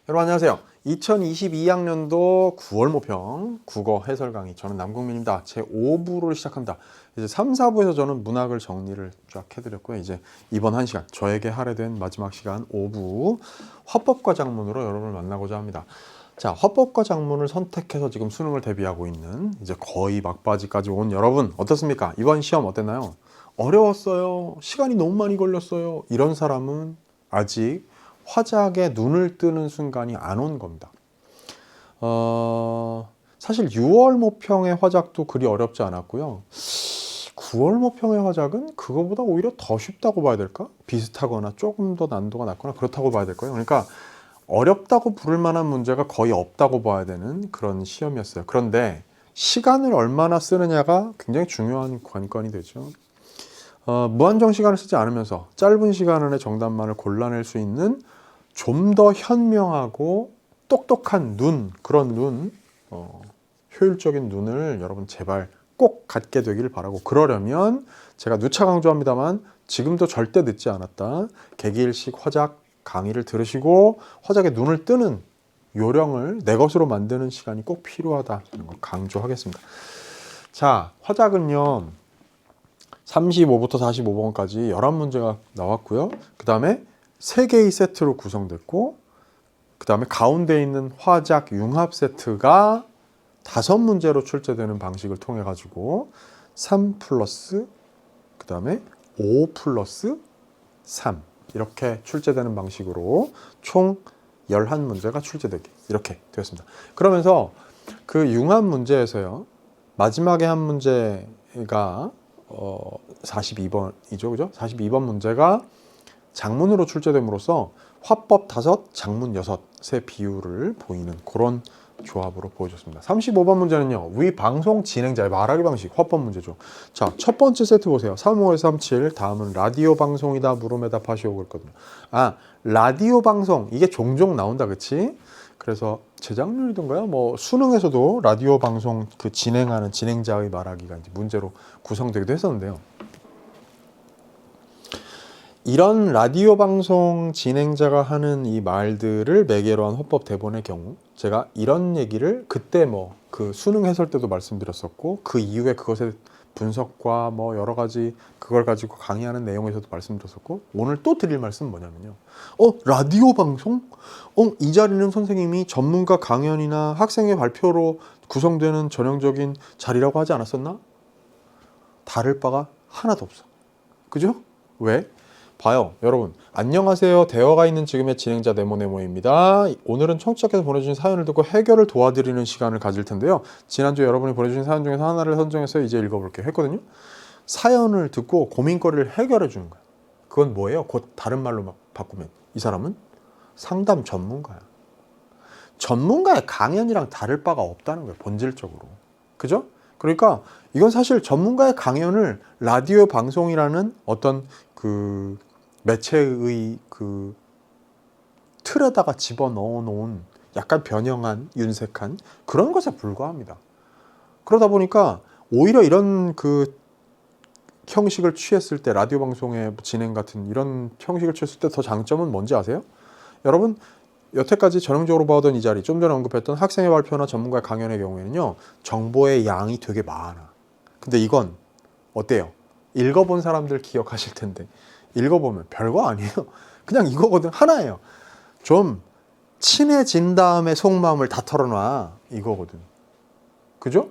여러분 안녕하세요. 2022학년도 9월 모평 국어 해설 강의, 저는 남국민입니다. 제 5부를 시작합니다. 이제 3, 4부에서 저는 문학을 정리를 쫙 해드렸고요. 이제 이번 한 시간, 저에게 할애된 마지막 시간 5부 화법과 작문으로 여러분을 만나고자 합니다. 자, 화법과 작문을 선택해서 지금 수능을 대비하고 있는 이제 거의 막바지까지 온 여러분 어떻습니까? 이번 시험 어땠나요? 어려웠어요. 시간이 너무 많이 걸렸어요. 이런 사람은 아직 화작에 눈을 뜨는 순간이 안 온 겁니다. 사실 6월 모평의 화작도 그리 어렵지 않았고요. 9월 모평의 화작은 그거보다 오히려 더 쉽다고 봐야 될까? 비슷하거나 조금 더 난도가 낮거나 그렇다고 봐야 될 거예요. 그러니까 어렵다고 부를 만한 문제가 거의 없다고 봐야 되는 그런 시험이었어요. 그런데 시간을 얼마나 쓰느냐가 굉장히 중요한 관건이 되죠. 무한정 시간을 쓰지 않으면서 짧은 시간 안에 정답만을 골라낼 수 있는 좀 더 현명하고 똑똑한 눈, 그런 눈, 효율적인 눈을 여러분 제발 꼭 갖게 되길 바라고, 그러려면 제가 누차 강조합니다만 지금도 절대 늦지 않았다. 개기일식 화작 강의를 들으시고 화작에 눈을 뜨는 요령을 내 것으로 만드는 시간이 꼭 필요하다는 걸 강조하겠습니다. 자, 화작은요 35부터 45번까지 11문제가 나왔고요. 그 다음에 3개의 세트로 구성됐고, 그 다음에 가운데 있는 화작 융합 세트가 5문제로 출제되는 방식을 통해 가지고 3 플러스 그 다음에 5 플러스 3 이렇게 출제되는 방식으로 총 11문제가 출제되게 이렇게 되었습니다. 그러면서 그 융합 문제에서요, 마지막에 한 문제가 42번이죠, 그죠? 42번 문제가 장문으로 출제됨으로써 화법 5, 장문 6의 비율을 보이는 그런 조합으로 보여줬습니다. 35번 문제는요, 위 방송 진행자의 말하기 방식 화법 문제죠. 자, 첫 번째 세트 보세요. 35에서 37, 다음은 라디오 방송이다 물음에 답하시오 그랬거든요. 아, 라디오 방송 이게 종종 나온다, 그치? 그래서 재작년이던가요? 뭐 수능에서도 라디오 방송 그 진행하는 진행자의 말하기가 이제 문제로 구성되기도 했었는데요. 이런 라디오 방송 진행자가 하는 이 말들을 매개로 한 화법 대본의 경우, 제가 이런 얘기를 그때 뭐 그 수능 해설 때도 말씀드렸었고, 그 이후에 그것의 분석과 뭐 여러 가지 그걸 가지고 강의하는 내용에서도 말씀드렸었고, 오늘 또 드릴 말씀은 뭐냐면요. 라디오 방송? 이 자리는 선생님이 전문가 강연이나 학생의 발표로 구성되는 전형적인 자리라고 하지 않았었나? 다를 바가 하나도 없어. 그죠? 왜? 봐요, 여러분. 안녕하세요. 되어가 있는 지금의 진행자 네모네모입니다. 오늘은 청취자께서 보내주신 사연을 듣고 해결을 도와드리는 시간을 가질 텐데요. 지난주에 여러분이 보내주신 사연 중에서 하나를 선정해서 이제 읽어볼게요 했거든요. 사연을 듣고 고민거리를 해결해 주는 거야. 그건 뭐예요? 곧 다른 말로 막 바꾸면 이 사람은 상담 전문가야. 전문가의 강연이랑 다를 바가 없다는 거예요, 본질적으로. 그죠? 그러니까 이건 사실 전문가의 강연을 라디오 방송이라는 어떤 그 매체의 그 틀에다가 집어넣어 놓은 약간 변형한, 윤색한 그런 것에 불과합니다. 그러다 보니까 오히려 이런 그 형식을 취했을 때, 라디오 방송의 진행 같은 이런 형식을 취했을 때 더 장점은 뭔지 아세요? 여러분, 여태까지 전형적으로 봐오던 이 자리, 좀 전에 언급했던 학생의 발표나 전문가의 강연의 경우에는요, 정보의 양이 되게 많아. 근데 이건 어때요? 읽어본 사람들 기억하실 텐데, 읽어보면 별거 아니에요. 그냥 이거거든. 하나예요. 좀 친해진 다음에 속마음을 다 털어놔, 이거거든. 그죠?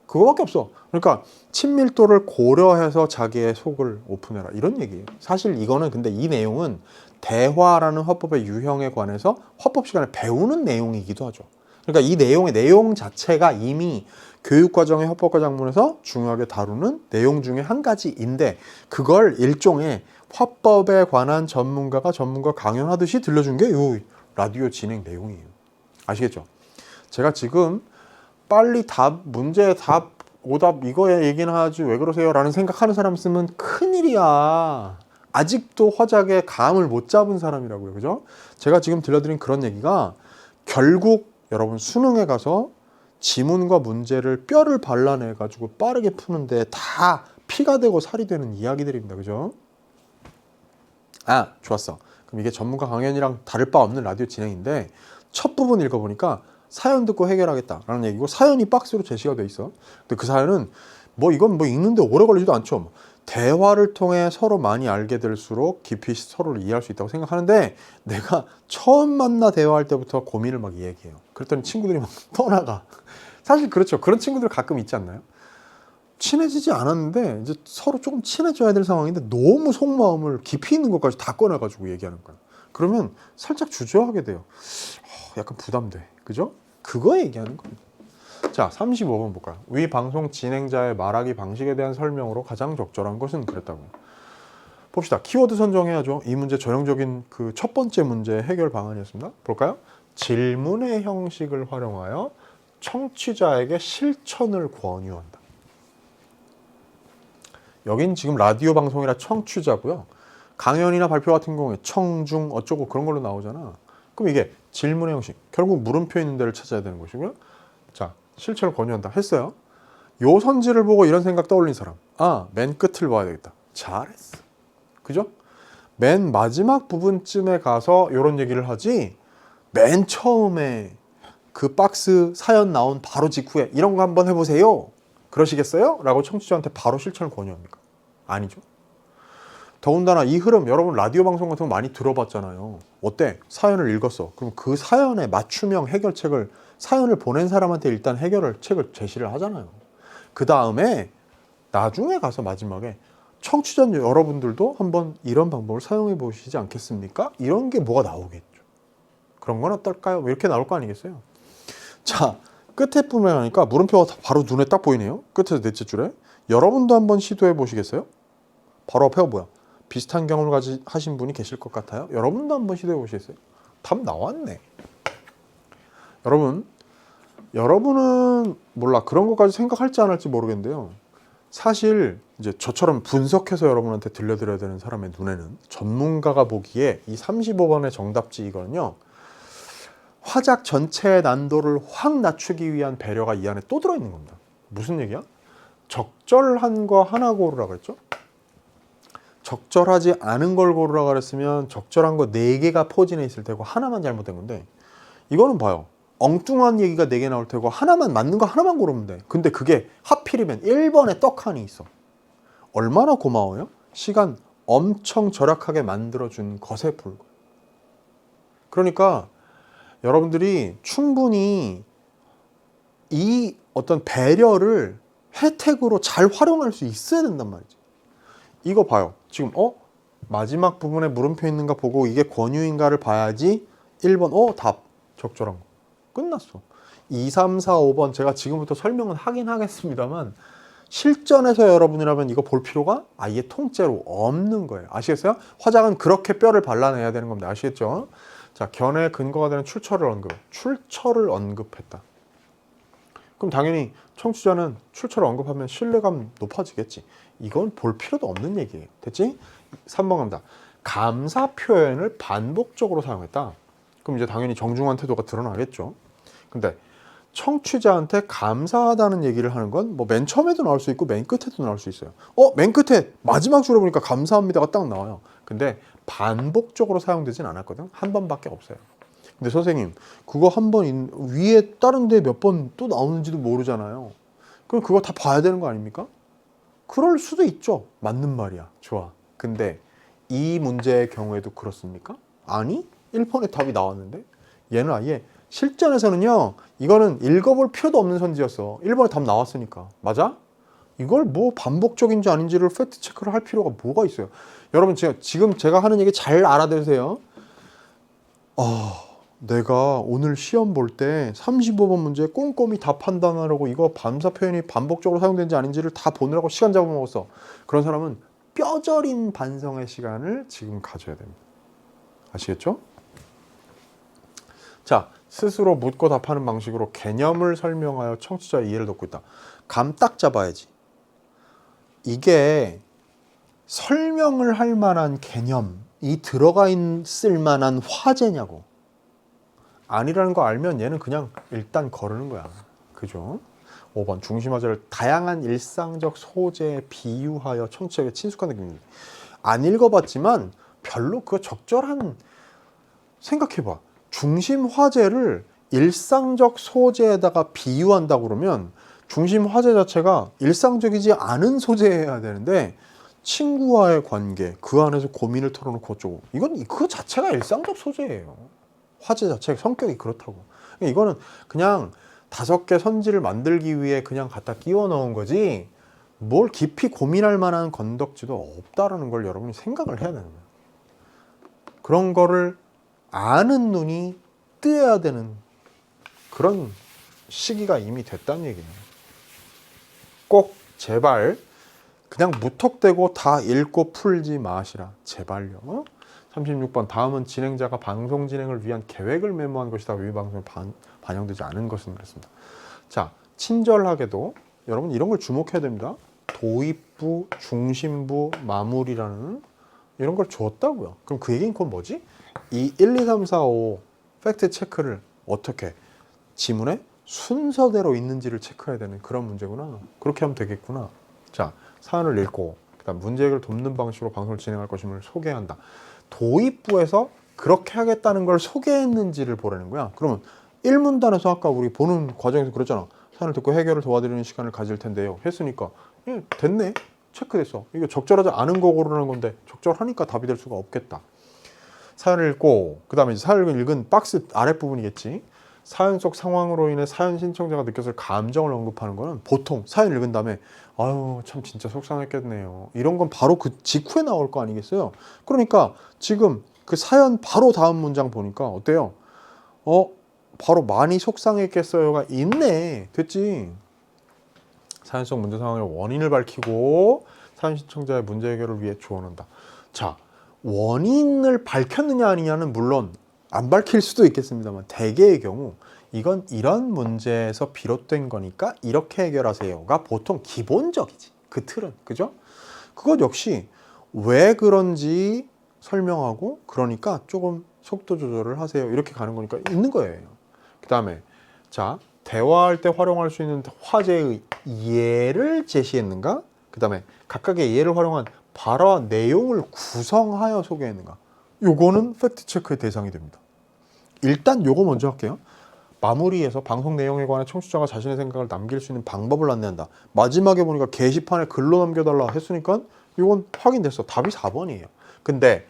그거밖에 없어. 그러니까 친밀도를 고려해서 자기의 속을 오픈해라, 이런 얘기예요. 사실 이거는, 근데 이 내용은 대화라는 화법의 유형에 관해서 화법 시간에 배우는 내용이기도 하죠. 그러니까 이 내용의 내용 자체가 이미 교육과정의 화법과 작문에서 중요하게 다루는 내용 중에 한 가지인데, 그걸 일종의 화법에 관한 전문가가 전문가 강연하듯이 들려준 게 이 라디오 진행 내용이에요. 아시겠죠? 제가 지금 빨리 답, 문제 답, 오답 이거에 얘기는 하지 왜 그러세요? 라는 생각하는 사람 있으면 큰일이야. 아직도 화작에 감을 못 잡은 사람이라고요. 그죠? 제가 지금 들려드린 그런 얘기가 결국 여러분 수능에 가서 지문과 문제를 뼈를 발라내 가지고 빠르게 푸는데 다 피가 되고 살이 되는 이야기들입니다. 그죠? 아, 좋았어. 그럼 이게 전문가 강연이랑 다를 바 없는 라디오 진행인데 첫 부분 읽어보니까 사연 듣고 해결하겠다라는 얘기고 사연이 박스로 제시가 돼 있어. 근데 그 사연은 뭐 이건 뭐 읽는데 오래 걸리지도 않죠. 대화를 통해 서로 많이 알게 될수록 깊이 서로를 이해할 수 있다고 생각하는데 내가 처음 만나 대화할 때부터 고민을 막 얘기해요. 그랬더니 친구들이 막 떠나가. 사실 그렇죠. 그런 친구들 가끔 있지 않나요? 친해지지 않았는데 이제 서로 조금 친해져야 될 상황인데 너무 속마음을 깊이 있는 것까지 다 꺼내가지고 얘기하는 거야. 그러면 살짝 주저하게 돼요. 약간 부담돼. 그죠? 그거 얘기하는 겁니다. 자, 35번 볼까요? 위 방송 진행자의 말하기 방식에 대한 설명으로 가장 적절한 것은 그랬다고요. 봅시다. 키워드 선정해야죠. 이 문제 전형적인 그 첫 번째 문제 해결 방안이었습니다. 볼까요? 질문의 형식을 활용하여 청취자에게 실천을 권유한다. 여긴 지금 라디오 방송이라 청취자고요. 강연이나 발표 같은 경우에 청중 어쩌고 그런 걸로 나오잖아. 그럼 이게 질문의 형식. 결국 물음표 있는 데를 찾아야 되는 것이고요. 자, 실천을 권유한다 했어요. 요 선지를 보고 이런 생각 떠올린 사람. 아, 맨 끝을 봐야 되겠다. 잘했어. 그죠? 맨 마지막 부분쯤에 가서 이런 얘기를 하지 맨 처음에 그 박스 사연 나온 바로 직후에 이런 거 한번 해보세요. 그러시겠어요? 라고 청취자한테 바로 실천을 권유합니까? 아니죠. 더군다나 이 흐름 여러분 라디오 방송 같은 거 많이 들어봤잖아요. 어때? 사연을 읽었어. 그럼 그 사연의 맞춤형 해결책을 사연을 보낸 사람한테 일단 해결을 책을 제시를 하잖아요. 그 다음에 나중에 가서 마지막에 청취자 여러분들도 한번 이런 방법을 사용해 보시지 않겠습니까? 이런 게 뭐가 나오겠죠. 그런 건 어떨까요? 이렇게 나올 거 아니겠어요? 자, 끝에 부분에 가니까 물음표가 바로 눈에 딱 보이네요. 끝에서 넷째 줄에. 여러분도 한번 시도해 보시겠어요? 바로 앞에가 뭐야? 비슷한 경험을 하신 분이 계실 것 같아요. 여러분도 한번 시도해 보시겠어요? 답 나왔네. 여러분은 몰라 그런 것까지 생각할지 안 할지 모르겠는데요. 사실 이제 저처럼 분석해서 여러분한테 들려드려야 되는 사람의 눈에는 전문가가 보기에 이 35번의 정답지 이거는요. 화작 전체의 난도를 확 낮추기 위한 배려가 이 안에 또 들어있는 겁니다. 무슨 얘기야? 적절한 거 하나 고르라 그랬죠? 적절하지 않은 걸 고르라 그랬으면 적절한 거 4개가 포진해 있을 테고 하나만 잘못된 건데 이거는 봐요. 엉뚱한 얘기가 4개 나올 테고 하나만 맞는 거 하나만 고르면 돼. 근데 그게 하필이면 1번에 떡하니 있어. 얼마나 고마워요? 시간 엄청 절약하게 만들어준 것에 불과. 그러니까 여러분들이 충분히 이 어떤 배려를 혜택으로 잘 활용할 수 있어야 된단 말이지. 이거 봐요. 지금 마지막 부분에 물음표 있는가 보고 이게 권유인가를 봐야지 1번 답 적절한 거. 끝났어. 2, 3, 4, 5번 제가 지금부터 설명은 하긴 하겠습니다만 실전에서 여러분이라면 이거 볼 필요가 아예 통째로 없는 거예요. 아시겠어요? 화작은 그렇게 뼈를 발라내야 되는 겁니다. 아시겠죠? 자, 견해의 근거가 되는 출처를 언급했다. 그럼 당연히 청취자는 출처를 언급하면 신뢰감 높아지겠지. 이건 볼 필요도 없는 얘기예요. 됐지? 3번 갑니다. 감사 표현을 반복적으로 사용했다. 그럼 이제 당연히 정중한 태도가 드러나겠죠. 근데 청취자한테 감사하다는 얘기를 하는 건 뭐 맨 처음에도 나올 수 있고 맨 끝에도 나올 수 있어요. 맨 끝에 마지막 줄에 보니까 감사합니다가 딱 나와요. 근데 반복적으로 사용되진 않았거든. 한 번밖에 없어요. 근데 선생님 그거 한 번 위에 다른 데 몇 번 또 나오는지도 모르잖아요. 그럼 그거 다 봐야 되는 거 아닙니까? 그럴 수도 있죠. 맞는 말이야. 좋아. 근데 이 문제의 경우에도 그렇습니까? 아니 1번에 답이 나왔는데 얘는 아예 실전에서는요 이거는 읽어볼 필요도 없는 선지였어. 1번에 답 나왔으니까. 맞아? 이걸 뭐 반복적인지 아닌지를 팩트 체크를 할 필요가 뭐가 있어요. 여러분 지금 제가 하는 얘기 잘 알아들으세요. 내가 오늘 시험 볼 때 35번 문제 꼼꼼히 다 판단하려고 이거 감사 표현이 반복적으로 사용된지 아닌지를 다 보느라고 시간 잡아먹었어. 그런 사람은 뼈저린 반성의 시간을 지금 가져야 됩니다. 아시겠죠? 자, 스스로 묻고 답하는 방식으로 개념을 설명하여 청취자의 이해를 돕고 있다. 감 딱 잡아야지. 이게 설명을 할 만한 개념이 들어가 있을 만한 화제냐고. 아니라는 거 알면 얘는 그냥 일단 거르는 거야. 그죠? 5번 중심화제를 다양한 일상적 소재에 비유하여 청취자에게 친숙한 느낌입니다. 안 읽어봤지만 별로 그 적절한, 생각해봐. 중심 화제를 일상적 소재에다가 비유한다고 그러면 중심 화제 자체가 일상적이지 않은 소재여야 되는데, 친구와의 관계, 그 안에서 고민을 털어놓고 어쩌고, 이건 그거 자체가 일상적 소재예요. 화제 자체가 성격이 그렇다고. 이거는 그냥 5개 선지를 만들기 위해 그냥 갖다 끼워 넣은 거지, 뭘 깊이 고민할 만한 건덕지도 없다라는 걸 여러분이 생각을 해야 되는 거예요. 그런 거를 아는 눈이 뜨여야 되는 그런 시기가 이미 됐다는 얘기예요. 꼭 제발 그냥 무턱대고 다 읽고 풀지 마시라. 제발요. 36번, 다음은 진행자가 방송 진행을 위한 계획을 메모한 것이다. 위 방송에 반영되지 않은 것은 그랬습니다. 자, 친절하게도 여러분 이런 걸 주목해야 됩니다. 도입부, 중심부, 마무리라는 이런 걸 줬다고요. 그럼 그 얘기는 그건 뭐지? 이 1, 2, 3, 4, 5 팩트 체크를 어떻게 지문에 순서대로 있는지를 체크해야 되는 그런 문제구나. 그렇게 하면 되겠구나. 자, 사연을 읽고 그다음 문제 해결을 돕는 방식으로 방송을 진행할 것임을 소개한다. 도입부에서 그렇게 하겠다는 걸 소개했는지를 보라는 거야. 그러면 1문단에서 아까 우리 보는 과정에서 그랬잖아. 사연을 듣고 해결을 도와드리는 시간을 가질 텐데요. 했으니까 됐네. 체크됐어. 이거 적절하지 않은 거 고르는 건데 적절하니까 답이 될 수가 없겠다. 사연을 읽고 그 다음에 사연을 읽은 박스 아랫부분이겠지. 사연 속 상황으로 인해 사연 신청자가 느꼈을 감정을 언급하는 거는 보통 사연 읽은 다음에 아유 참 진짜 속상했겠네요. 이런 건 바로 그 직후에 나올 거 아니겠어요. 그러니까 지금 그 사연 바로 다음 문장 보니까 어때요? 바로 많이 속상했겠어요가 있네. 됐지. 사연 속 문제 상황의 원인을 밝히고 사연 신청자의 문제 해결을 위해 조언한다. 자, 원인을 밝혔느냐 아니냐는 물론 안 밝힐 수도 있겠습니다만 대개의 경우 이건 이런 문제에서 비롯된 거니까 이렇게 해결하세요가 보통 기본적이지. 그 틀은. 그죠? 그것 역시 왜 그런지 설명하고 그러니까 조금 속도 조절을 하세요. 이렇게 가는 거니까 있는 거예요. 그 다음에 자, 대화할 때 활용할 수 있는 화제의 예를 제시했는가? 그 다음에 각각의 예를 활용한 발화 내용을 구성하여 소개했는가? 요거는 팩트체크의 대상이 됩니다. 일단 요거 먼저 할게요. 마무리에서 방송 내용에 관해 청취자가 자신의 생각을 남길 수 있는 방법을 안내한다. 마지막에 보니까 게시판에 글로 남겨달라 했으니까 이건 확인됐어. 답이 4번이에요. 근데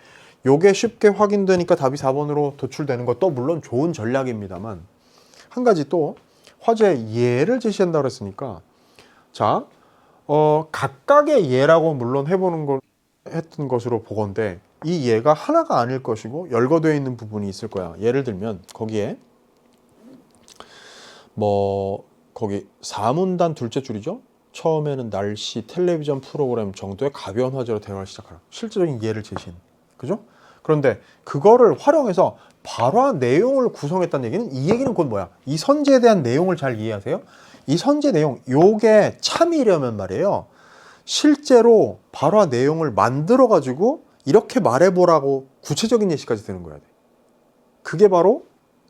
요게 쉽게 확인되니까 답이 4번으로 도출되는 것도 물론 좋은 전략입니다만 한 가지 또 화제 예를 제시한다고 했으니까 자, 각각의 예라고 물론 해보는 걸 했던 것으로 보건데 이 예가 하나가 아닐 것이고 열거되어 있는 부분이 있을 거야. 예를 들면 거기에 거기 4문단 둘째 줄이죠. 처음에는 날씨, 텔레비전 프로그램 정도의 가벼운 화제로 대화를 시작하라. 실제적인 예를 제시한. 그죠? 그런데 그거를 활용해서 발화 내용을 구성했다는 얘기는 이 얘기는 곧 뭐야? 이 선지에 대한 내용을 잘 이해하세요? 이 선지 내용, 요게 참이려면 말이에요. 실제로 발화 내용을 만들어가지고 이렇게 말해보라고 구체적인 예시까지 드는 거야. 그게 바로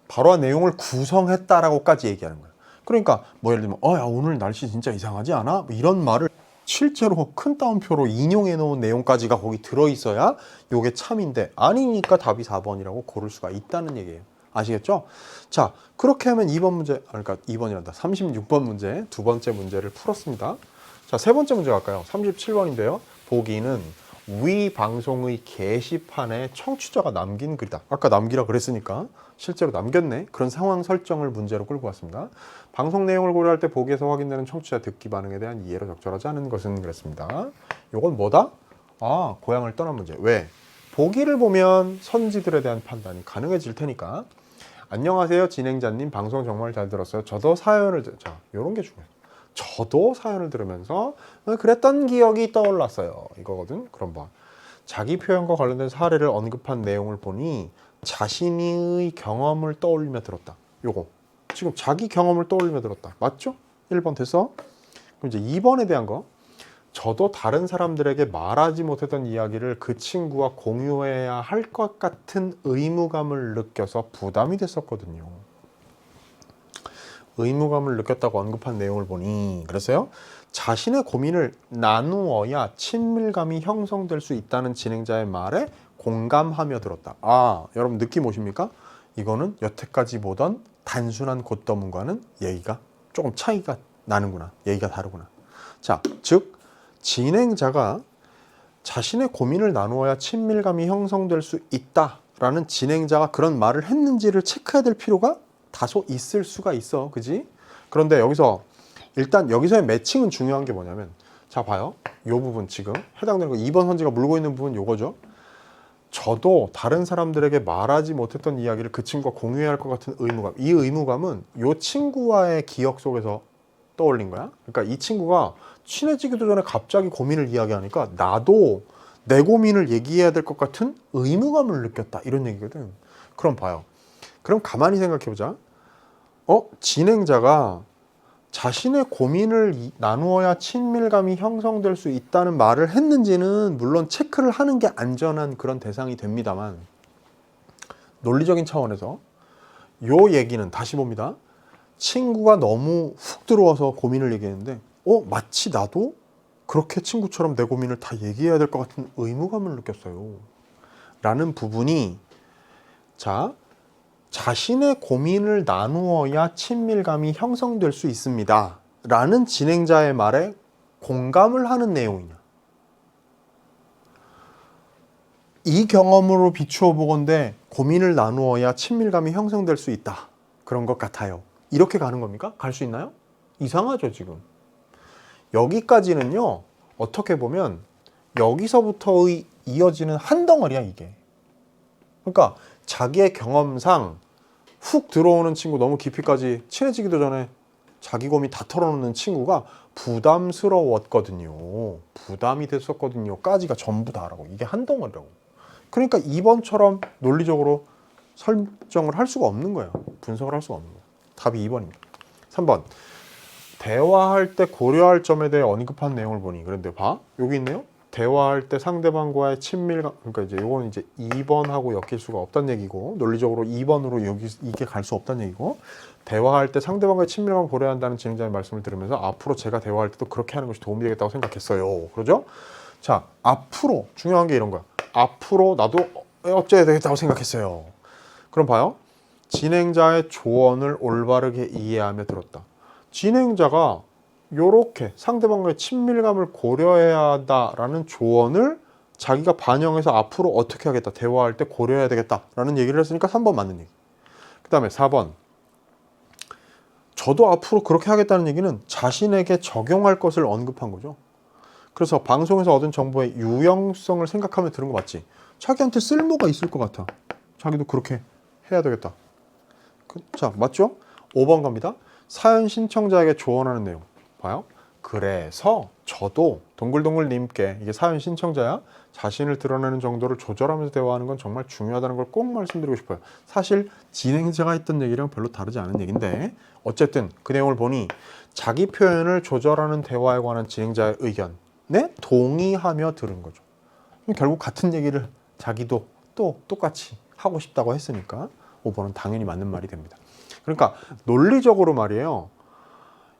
발화 내용을 구성했다라고까지 얘기하는 거야. 그러니까 뭐 예를 들면 야, 오늘 날씨 진짜 이상하지 않아? 뭐 이런 말을 실제로 큰 따옴표로 인용해 놓은 내용까지가 거기 들어있어야 요게 참인데 아니니까 답이 4번이라고 고를 수가 있다는 얘기예요. 아시겠죠? 자, 그렇게 하면 2번 문제, 그러니까 2번이란다. 36번 문제, 두 번째 문제를 풀었습니다. 자, 세 번째 문제 갈까요? 37번인데요. 보기는 위 방송의 게시판에 청취자가 남긴 글이다. 아까 남기라 그랬으니까 실제로 남겼네. 그런 상황 설정을 문제로 끌고 왔습니다. 방송 내용을 고려할 때 보기에서 확인되는 청취자 듣기 반응에 대한 이해로 적절하지 않은 것은 그랬습니다. 이건 뭐다? 고향을 떠난 문제. 왜? 보기를 보면 선지들에 대한 판단이 가능해질 테니까. 안녕하세요 진행자님, 방송 정말 잘 들었어요. 저도 사연을 자, 이런 게 중요해요. 저도 사연을 들으면서 그랬던 기억이 떠올랐어요. 이거거든. 그럼 봐. 자기 표현과 관련된 사례를 언급한 내용을 보니 자신의 경험을 떠올리며 들었다. 요거. 지금 자기 경험을 떠올리며 들었다. 맞죠? 1번 됐어? 그럼 이제 2번에 대한 거. 저도 다른 사람들에게 말하지 못했던 이야기를 그 친구와 공유해야 할 것 같은 의무감을 느껴서 부담이 됐었거든요. 의무감을 느꼈다고 언급한 내용을 보니 그랬어요. 자신의 고민을 나누어야 친밀감이 형성될 수 있다는 진행자의 말에 공감하며 들었다. 아, 여러분 느낌 오십니까? 이거는 여태까지 보던 단순한 곶더문과는 얘기가 조금 차이가 나는구나. 얘기가 다르구나. 자, 즉 진행자가 자신의 고민을 나누어야 친밀감이 형성될 수 있다라는 진행자가 그런 말을 했는지를 체크해야 될 필요가 다소 있을 수가 있어. 그지? 그런데 일단 여기서의 매칭은 중요한 게 뭐냐면, 자 봐요. 이 부분 지금 해당되는 거 2번 선지가 물고 있는 부분 요거죠. 저도 다른 사람들에게 말하지 못했던 이야기를 그 친구가 공유해야 할 것 같은 의무감. 이 의무감은 이 친구와의 기억 속에서 떠올린 거야. 그러니까 이 친구가 친해지기도 전에 갑자기 고민을 이야기하니까 나도 내 고민을 얘기해야 될 것 같은 의무감을 느꼈다. 이런 얘기거든. 그럼 봐요. 그럼 가만히 생각해 보자. 진행자가 자신의 고민을 나누어야 친밀감이 형성될 수 있다는 말을 했는지는 물론 체크를 하는 게 안전한 그런 대상이 됩니다만, 논리적인 차원에서 요 얘기는 다시 봅니다. 친구가 너무 훅 들어와서 고민을 얘기했는데 마치 나도 그렇게 친구처럼 내 고민을 다 얘기해야 될 것 같은 의무감을 느꼈어요 라는 부분이, 자신의 고민을 나누어야 친밀감이 형성될 수 있습니다 라는 진행자의 말에 공감을 하는 내용이냐, 이 경험으로 비추어 보건대 고민을 나누어야 친밀감이 형성될 수 있다, 그런 것 같아요. 이렇게 가는 겁니까? 갈 수 있나요? 이상하죠 지금. 여기까지는요, 어떻게 보면 여기서부터의 이어지는 한 덩어리야 이게. 그러니까 자기의 경험상 훅 들어오는 친구, 너무 깊이까지 친해지기도 전에 자기 고민 다 털어놓는 친구가 부담스러웠거든요. 부담이 됐었거든요. 까지가 전부 다라고. 이게 한 덩어리라고. 그러니까 2번처럼 논리적으로 설정을 할 수가 없는 거예요. 분석을 할 수가 없는 거예요. 답이 2번입니다. 3번. 대화할 때 고려할 점에 대해 언급한 내용을 보니, 그런데 봐. 여기 있네요. 대화할 때 상대방과의 친밀감, 그러니까 이제 이건 이제 2번하고 엮일 수가 없다는 얘기고, 논리적으로 2번으로 이게 갈 수 없다는 얘기고, 대화할 때 상대방과의 친밀감을 고려해야 한다는 진행자의 말씀을 들으면서 앞으로 제가 대화할 때도 그렇게 하는 것이 도움이 되겠다고 생각했어요. 그러죠? 자, 앞으로 중요한 게 이런 거야. 앞으로 나도 어째야 되겠다고 생각했어요. 그럼 봐요. 진행자의 조언을 올바르게 이해하며 들었다. 진행자가 요렇게 상대방과의 친밀감을 고려해야 한다라는 조언을 자기가 반영해서 앞으로 어떻게 하겠다, 대화할 때 고려해야 되겠다라는 얘기를 했으니까 3번 맞는 얘기. 그 다음에 4번. 저도 앞으로 그렇게 하겠다는 얘기는 자신에게 적용할 것을 언급한 거죠. 그래서 방송에서 얻은 정보의 유용성을 생각하며 들은 거 맞지? 자기한테 쓸모가 있을 것 같아. 자기도 그렇게 해야 되겠다. 자, 맞죠? 5번 갑니다. 사연 신청자에게 조언하는 내용. 봐요. 그래서 저도 동글동글님께, 이게 사연 신청자야, 자신을 드러내는 정도를 조절하면서 대화하는 건 정말 중요하다는 걸 꼭 말씀드리고 싶어요. 사실 진행자가 했던 얘기랑 별로 다르지 않은 얘기인데, 어쨌든 그 내용을 보니 자기 표현을 조절하는 대화에 관한 진행자의 의견에 동의하며 들은 거죠. 결국 같은 얘기를 자기도 또 똑같이 하고 싶다고 했으니까 5번은 당연히 맞는 말이 됩니다. 그러니까 논리적으로 말이에요.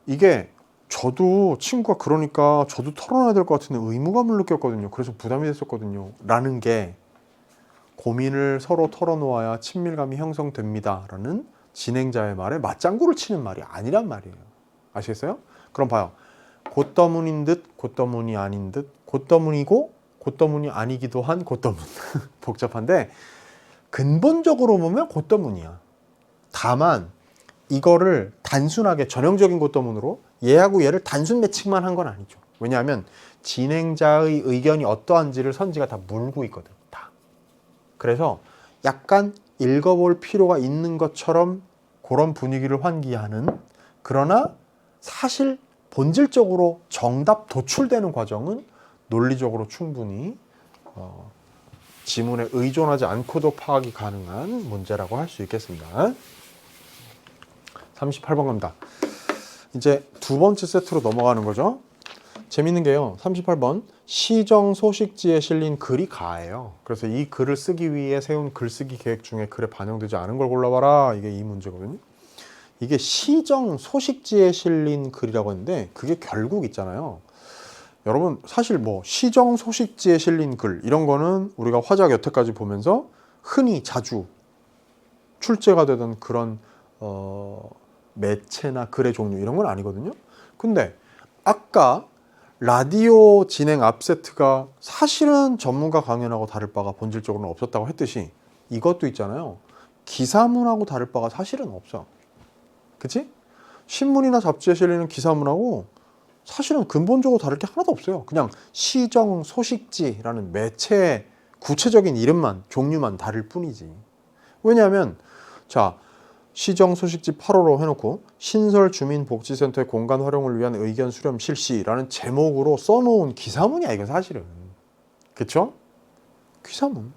이게 저도 친구가 그러니까 저도 털어놔야 될 것 같은 의무감을 느꼈거든요. 그래서 부담이 됐었거든요. 라는 게 고민을 서로 털어놓아야 친밀감이 형성됩니다. 라는 진행자의 말에 맞장구를 치는 말이 아니란 말이에요. 아시겠어요? 그럼 봐요. 곶더문인 듯 곶더문이 아닌 듯 곶더문이고 곶더문이 아니기도 한 곶더문. 복잡한데 근본적으로 보면 곶더문이야. 다만 이거를 단순하게 전형적인 곶더문으로 얘하고 얘를 단순 매칭만 한 건 아니죠. 왜냐하면 진행자의 의견이 어떠한지를 선지가 다 물고 있거든. 다. 그래서 약간 읽어볼 필요가 있는 것처럼 그런 분위기를 환기하는, 그러나 사실 본질적으로 정답 도출되는 과정은 논리적으로 충분히 지문에 의존하지 않고도 파악이 가능한 문제라고 할 수 있겠습니다. 38번 갑니다. 이제 두 번째 세트로 넘어가는 거죠. 재밌는 게요. 38번. 시정 소식지에 실린 글이 가예요. 그래서 이 글을 쓰기 위해 세운 글쓰기 계획 중에 글에 반영되지 않은 걸 골라봐라. 이게 이 문제거든요. 이게 시정 소식지에 실린 글이라고 했는데 그게 결국 있잖아요. 여러분 사실 뭐 시정 소식지에 실린 글 이런 거는 우리가 화작 여태까지 보면서 흔히 자주 출제가 되던 그런 매체나 글의 종류 이런 건 아니거든요. 근데 아까 라디오 진행 앞세트가 사실은 전문가 강연하고 다를 바가 본질적으로는 없었다고 했듯이 이것도 있잖아요. 기사문하고 다를 바가 사실은 없어. 그치? 신문이나 잡지에 실리는 기사문하고 사실은 근본적으로 다를 게 하나도 없어요. 그냥 시정 소식지라는 매체의 구체적인 이름만 종류만 다를 뿐이지. 왜냐하면 자 시정 소식지 8호로 해놓고 신설 주민복지센터의 공간 활용을 위한 의견 수렴 실시라는 제목으로 써놓은 기사문이야 이건 사실은. 그쵸? 기사문.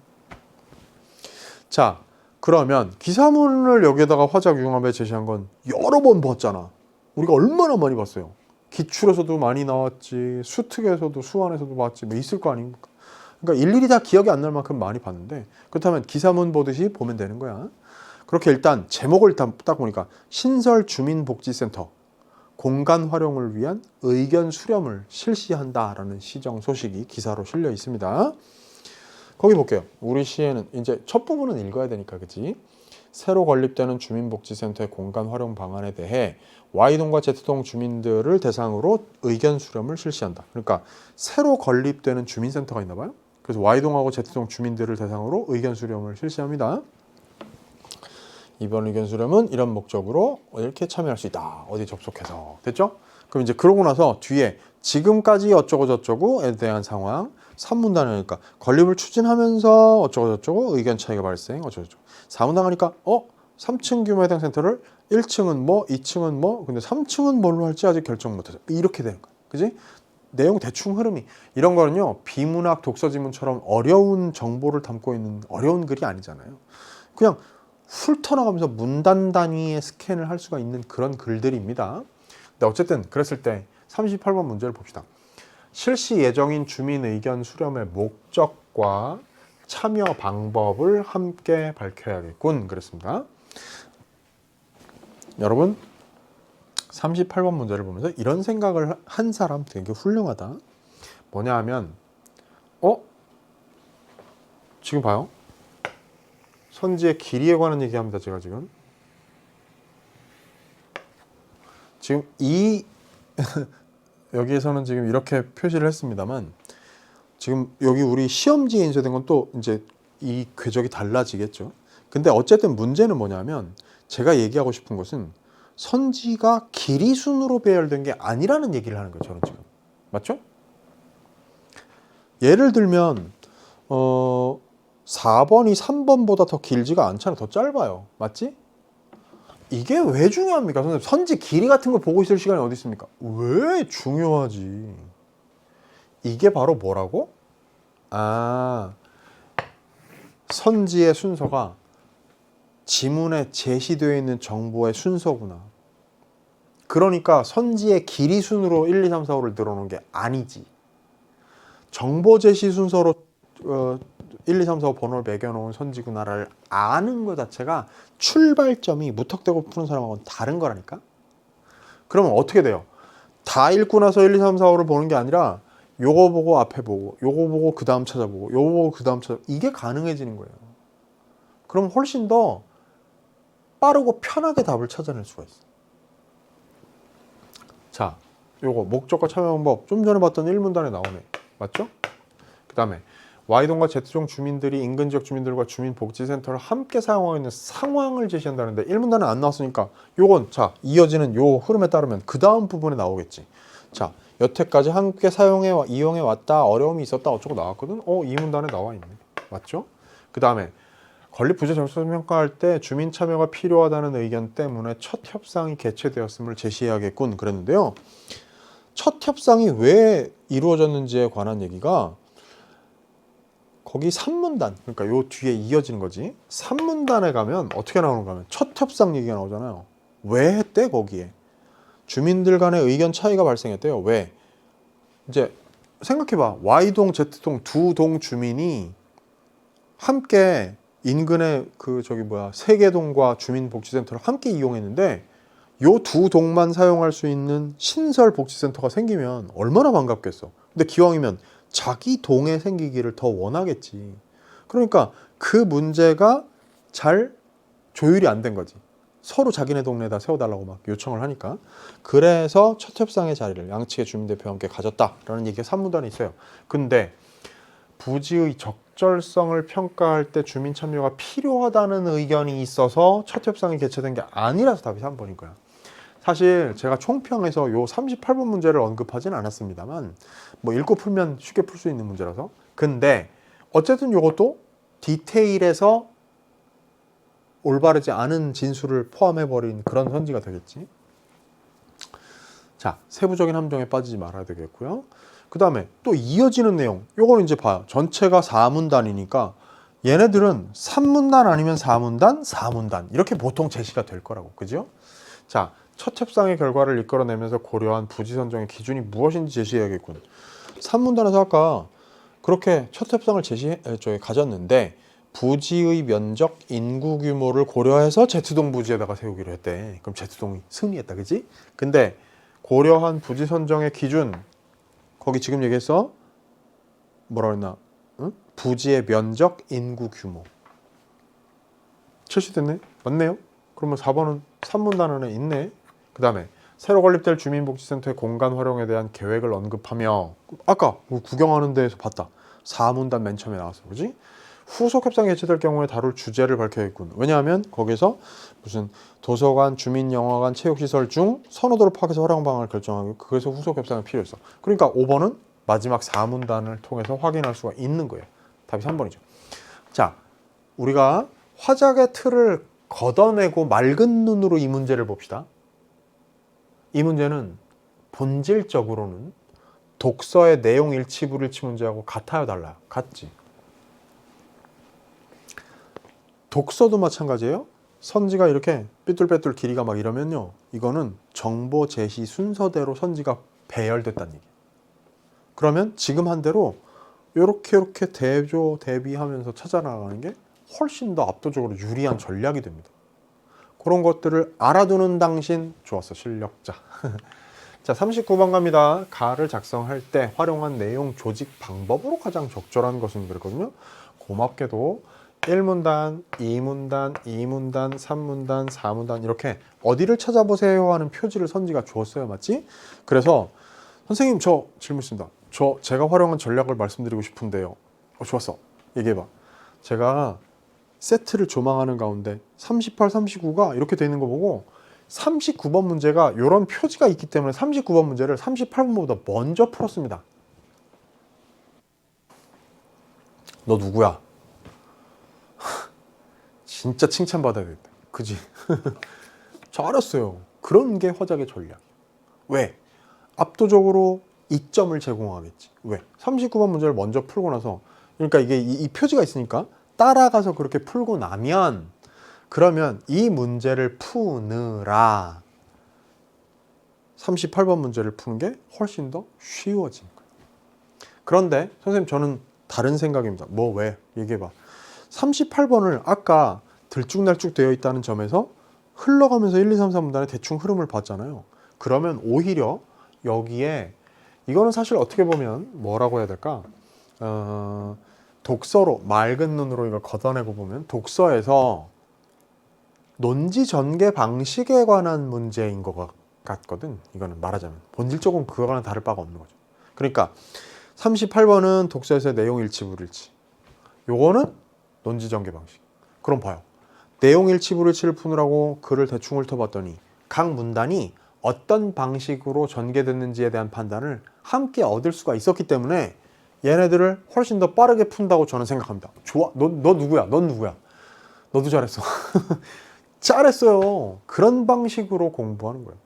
자 그러면 기사문을 여기에다가 화작 융합에 제시한 건 여러 번 봤잖아. 우리가 얼마나 많이 봤어요. 기출에서도 많이 나왔지, 수특에서도 수완에서도 봤지, 뭐 있을 거 아닙니까? 그러니까 일일이 다 기억이 안 날 만큼 많이 봤는데 그렇다면 기사문 보듯이 보면 되는 거야. 그렇게 일단 제목을 딱 보니까 신설 주민복지센터 공간 활용을 위한 의견 수렴을 실시한다라는 시정 소식이 기사로 실려 있습니다. 거기 볼게요. 우리 시에는 이제 첫 부분은 읽어야 되니까 그치? 새로 건립되는 주민복지센터의 공간 활용 방안에 대해 Y동과 Z동 주민들을 대상으로 의견 수렴을 실시한다. 그러니까 새로 건립되는 주민센터가 있나 봐요. 그래서 Y동하고 Z동 주민들을 대상으로 의견 수렴을 실시합니다. 이번 의견 수렴은 이런 목적으로 이렇게 참여할 수 있다. 어디 접속해서. 됐죠? 그럼 이제 그러고 나서 뒤에 지금까지 어쩌고 저쩌고에 대한 상황 3문단을 하니까 건립을 추진하면서 어쩌고 저쩌고 의견 차이가 발생 어쩌고 저쩌고 4문단 하니까 3층 규모 해당 센터를 1층은 뭐 2층은 뭐 근데 3층은 뭘로 할지 아직 결정 못해서 이렇게 되는 거야. 그지? 내용 대충 흐름이 이런 거는요 비문학 독서지문처럼 어려운 정보를 담고 있는 어려운 글이 아니잖아요. 그냥 훑어나가면서 문단 단위의 스캔을 할 수가 있는 그런 글들입니다. 근데 어쨌든 그랬을 때 38번 문제를 봅시다. 실시 예정인 주민 의견 수렴의 목적과 참여 방법을 함께 밝혀야겠군 그랬습니다. 여러분 38번 문제를 보면서 이런 생각을 한 사람 되게 훌륭하다. 뭐냐 하면 지금 봐요. 선지의 길이에 관한 얘기합니다. 제가 지금 이 여기에서는 지금 이렇게 표시를 했습니다만 지금 여기 우리 시험지에 인쇄된 건 또 이제 이 궤적이 달라지겠죠. 근데 어쨌든 문제는 뭐냐면 제가 얘기하고 싶은 것은 선지가 길이 순으로 배열된 게 아니라는 얘기를 하는 거예요. 저는 지금 맞죠? 예를 들면 4번이 3번보다 더 길지가 않잖아. 더 짧아요. 맞지? 이게 왜 중요합니까? 선생님 선지 길이 같은 거 보고 있을 시간이 어디 있습니까? 왜 중요하지? 이게 바로 뭐라고? 선지의 순서가 지문에 제시되어 있는 정보의 순서구나. 그러니까 선지의 길이 순으로 1, 2, 3, 4, 5를 늘어놓은 게 아니지. 정보 제시 순서로 1, 2, 3, 4, 5 번호를 매겨놓은 선지구나를 아는 것 자체가 출발점이 무턱대고 푸는 사람하고는 다른 거라니까. 그러면 어떻게 돼요? 다 읽고 나서 1, 2, 3, 4, 5를 보는 게 아니라 요거 보고 앞에 보고 요거 보고 그 다음 찾아보고 요거 보고 그 다음 찾아보고 이게 가능해지는 거예요. 그럼 훨씬 더 빠르고 편하게 답을 찾아낼 수가 있어. 자, 요거 목적과 참여 방법 좀 전에 봤던 1문단에 나오네. 맞죠? 그 다음에 Y동과 Z동 주민들이 인근 지역 주민들과 주민복지센터를 함께 사용하고 있는 상황을 제시한다는데 1문단에 안 나왔으니까 요건 자 이어지는 요 흐름에 따르면 그 다음 부분에 나오겠지. 자 여태까지 함께 이용해 왔다 어려움이 있었다 어쩌고 나왔거든. 이 문단에 나와 있네. 맞죠? 그 다음에 건립 부재 적성성 평가할 때 주민 참여가 필요하다는 의견 때문에 첫 협상이 개최되었음을 제시해야겠군 그랬는데요. 첫 협상이 왜 이루어졌는지에 관한 얘기가 거기 3문단 그러니까 요 뒤에 이어지는 거지. 3문단에 가면 어떻게 나오는가 하면 첫 협상 얘기가 나오잖아요. 왜 했대 거기에? 주민들 간의 의견 차이가 발생했대요. 왜? 이제 생각해봐. Y동, Z동 두 동 주민이 함께 인근의 세계동과 주민복지센터를 함께 이용했는데 요 두 동만 사용할 수 있는 신설 복지센터가 생기면 얼마나 반갑겠어. 근데 기왕이면 자기 동에 생기기를 더 원하겠지. 그러니까 그 문제가 잘 조율이 안 된 거지. 서로 자기네 동네에다 세워달라고 막 요청을 하니까. 그래서 첫 협상의 자리를 양측의 주민대표와 함께 가졌다라는 얘기가 산문단에 있어요. 근데 부지의 적절성을 평가할 때 주민 참여가 필요하다는 의견이 있어서 첫 협상이 개최된 게 아니라서 답이 3번인 거야. 사실 제가 총평에서 요 38번 문제를 언급하진 않았습니다만 뭐 읽고 풀면 쉽게 풀 수 있는 문제라서. 근데 어쨌든 요것도 디테일에서 올바르지 않은 진술을 포함해버린 그런 선지가 되겠지. 자, 세부적인 함정에 빠지지 말아야 되겠고요. 그 다음에 또 이어지는 내용, 요거는 이제 봐요. 전체가 4문단이니까 얘네들은 3문단 아니면 4문단, 4문단 이렇게 보통 제시가 될 거라고. 그죠? 자, 첫 협상의 결과를 이끌어내면서 고려한 부지 선정의 기준이 무엇인지 제시해야겠군. 3문단에서 아까 그렇게 첫 협상을 가졌는데 부지의 면적, 인구 규모를 고려해서 Z동 부지에다가 세우기로 했대. 그럼 Z동이 승리했다, 그지? 근데 고려한 부지 선정의 기준, 거기 지금 얘기했어? 뭐라 그랬나? 응? 부지의 면적, 인구 규모. 출시됐네? 맞네요? 그러면 4번은 3문단 안에 있네? 그 다음에 새로 건립될 주민복지센터의 공간 활용에 대한 계획을 언급하며 아까 구경하는 데에서 봤다. 4문단 맨 처음에 나왔어. 그지? 후속 협상이 개최될 경우에 다룰 주제를 밝혀야겠군. 왜냐하면 거기서 무슨 도서관, 주민영화관, 체육시설 중 선호도를 파악해서 활용 방안을 결정하고 그래서 후속 협상이 필요했어. 그러니까 5번은 마지막 4문단을 통해서 확인할 수가 있는 거예요. 답이 3번이죠. 자, 우리가 화작의 틀을 걷어내고 맑은 눈으로 이 문제를 봅시다. 이 문제는 본질적으로는 독서의 내용 일치 불일치 문제하고 같아요, 달라요? 같지. 독서도 마찬가지예요. 선지가 이렇게 삐뚤빼뚤 길이가 막 이러면요, 이거는 정보 제시 순서대로 선지가 배열됐다는 얘기예요. 그러면 지금 한 대로 이렇게 대조 대비하면서 찾아나가는 게 훨씬 더 압도적으로 유리한 전략이 됩니다. 그런 것들을 알아두는 당신 좋았어, 실력자. 자, 39번 갑니다. 가를 작성할 때 활용한 내용 조직 방법으로 가장 적절한 것은 그랬거든요. 고맙게도 1문단, 2문단, 2문단, 3문단, 4문단 이렇게 어디를 찾아보세요 하는 표지를 선지가 주었어요. 맞지? 그래서 선생님 저 질문 있습니다. 제가 활용한 전략을 말씀드리고 싶은데요. 좋았어. 얘기해봐. 제가 세트를 조망하는 가운데 38, 39가 이렇게 돼 있는 거 보고 39번 문제가 이런 표지가 있기 때문에 39번 문제를 38번보다 먼저 풀었습니다. 너 누구야? 진짜 칭찬받아야겠다. 그지? 잘했어요. 그런 게 화작의 전략. 왜? 압도적으로 이점을 제공하겠지. 왜? 39번 문제를 먼저 풀고 나서, 그러니까 이게 이 표지가 있으니까 따라가서 그렇게 풀고 나면, 그러면 이 문제를 푸느라 38번 문제를 푸는 게 훨씬 더 쉬워진 거예요. 그런데 선생님 저는 다른 생각입니다. 뭐 왜? 얘기해봐. 38번을 아까 들쭉날쭉 되어 있다는 점에서 흘러가면서 1, 2, 3, 4문단의 대충 흐름을 봤잖아요. 그러면 오히려 여기에 이거는 사실 어떻게 보면 뭐라고 해야 될까? 독서로 맑은 눈으로 이걸 걷어내고 보면 독서에서 논지 전개 방식에 관한 문제인 것 같거든. 이거는 말하자면 본질적으로 그거와는 다를 바가 없는 거죠. 그러니까 38번은 독서에서의 내용 일치 불일치, 요거는 논지 전개 방식. 그럼 봐요. 내용 일치 불일치를 푸느라고 글을 대충 훑어봤더니 각 문단이 어떤 방식으로 전개됐는지에 대한 판단을 함께 얻을 수가 있었기 때문에 얘네들을 훨씬 더 빠르게 푼다고 저는 생각합니다. 좋아. 너 누구야? 넌 누구야? 너도 잘했어. 잘했어요. 그런 방식으로 공부하는 거예요.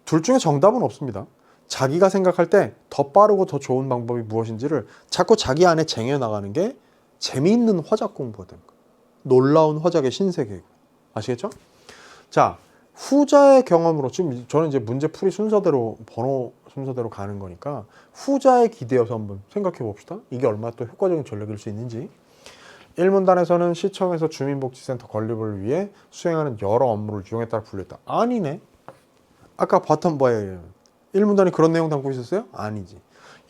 둘 중에 정답은 없습니다. 자기가 생각할 때 더 빠르고 더 좋은 방법이 무엇인지를 자꾸 자기 안에 쟁여나가는 게 재미있는 화작 공부가 됩니다. 놀라운 화작의 신세계고. 아시겠죠? 자, 후자의 경험으로, 지금 저는 이제 문제 풀이 순서대로, 번호 순서대로 가는 거니까 후자에 기대어서 한번 생각해 봅시다. 이게 얼마나 또 효과적인 전략일 수 있는지. 1문단에서는 시청에서 주민복지센터 건립을 위해 수행하는 여러 업무를 유형에 따라 분류했다. 아니네. 아까 봤던 뭐예요? 1문단이 그런 내용 담고 있었어요? 아니지.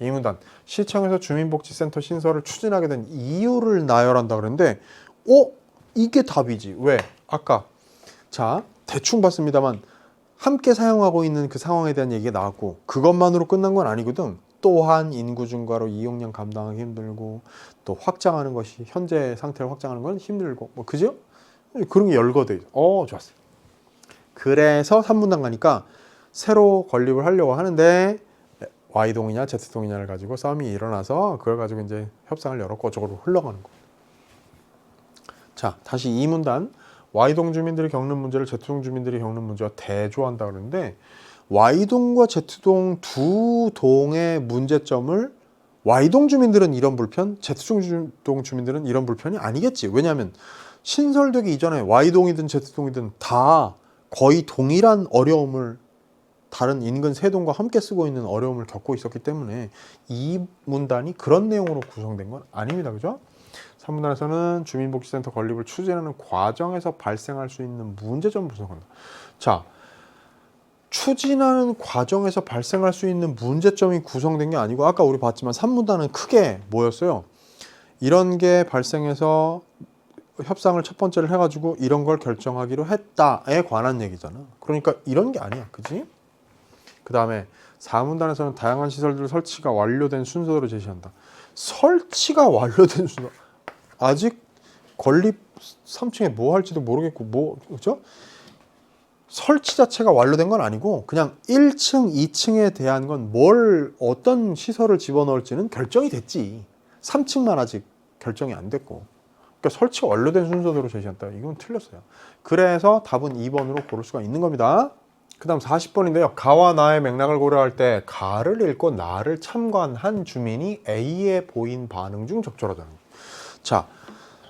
2문단 시청에서 주민복지센터 신설을 추진하게 된 이유를 나열한다 그랬는데 이게 답이지. 왜? 아까 자 대충 봤습니다만 함께 사용하고 있는 그 상황에 대한 얘기가 나왔고 그것만으로 끝난 건 아니거든. 또한 인구 증가로 이용량 감당하기 힘들고 또 확장하는 것이 현재 상태를 확장하는 건 힘들고 뭐 그죠? 그런 게 열거돼 있어. 좋았어요. 그래서 3문단 가니까 새로 건립을 하려고 하는데 Y동이냐 Z동이냐를 가지고 싸움이 일어나서 그걸 가지고 이제 협상을 열었고 어쩌고 흘러가는 거. 자, 다시 2문단. Y동 주민들이 겪는 문제를 Z동 주민들이 겪는 문제와 대조한다 그러는데 Y동과 Z동 두 동의 문제점을 Y동 주민들은 이런 불편, Z동 주민들은 이런 불편이 아니겠지. 왜냐하면 신설되기 이전에 Y동이든 Z동이든 다 거의 동일한 어려움을 다른 인근 세 동과 함께 쓰고 있는 어려움을 겪고 있었기 때문에 이 문단이 그런 내용으로 구성된 건 아닙니다. 그죠? 3문단에서는 주민복지센터 건립을 추진하는 과정에서 발생할 수 있는 문제점 분석한다. 자, 추진하는 과정에서 발생할 수 있는 문제점이 구성된 게 아니고 아까 우리 봤지만 3문단은 크게 뭐였어요? 이런 게 발생해서 협상을 첫 번째를 해가지고 이런 걸 결정하기로 했다에 관한 얘기잖아. 그러니까 이런 게 아니야. 그지? 그 다음에 4문단에서는 다양한 시설들 설치가 완료된 순서로 제시한다. 설치가 완료된 순서. 아직 건립 3층에 뭐 할지도 모르겠고 그죠? 설치 자체가 완료된 건 아니고 그냥 1층, 2층에 대한 건 어떤 시설을 집어넣을지는 결정이 됐지. 3층만 아직 결정이 안 됐고. 그러니까 설치가 완료된 순서대로 제시한다. 이건 틀렸어요. 그래서 답은 2번으로 고를 수가 있는 겁니다. 그 다음 40번인데요. 가와 나의 맥락을 고려할 때 가를 읽고 나를 참관한 주민이 A에 보인 반응 중 적절하다는 거예요. 자,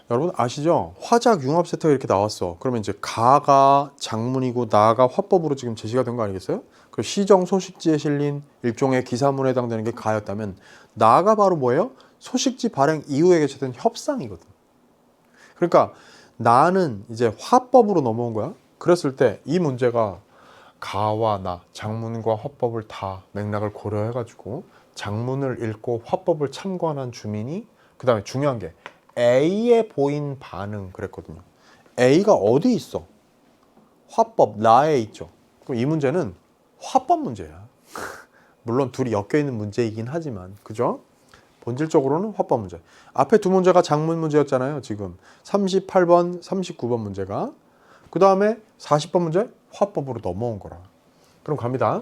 여러분 아시죠? 화작 융합 세트가 이렇게 나왔어. 그러면 이제 가가 장문이고 나가 화법으로 지금 제시가 된 거 아니겠어요? 그 시정 소식지에 실린 일종의 기사문에 해당되는 게 가였다면 나가 바로 뭐예요? 소식지 발행 이후에 개최된 협상이거든. 그러니까 나는 이제 화법으로 넘어온 거야. 그랬을 때 이 문제가 가와 나, 장문과 화법을 다 맥락을 고려해가지고 장문을 읽고 화법을 참관한 주민이 그 다음에 중요한 게 A에 보인 반응 그랬거든요. A가 어디 있어? 화법 나에 있죠. 그럼 이 문제는 화법 문제야. 물론 둘이 엮여있는 문제이긴 하지만 그죠? 본질적으로는 화법 문제. 앞에 두 문제가 장문 문제였잖아요. 지금 38번, 39번 문제가. 그 다음에 40번 문제 화법으로 넘어온 거라. 그럼 갑니다.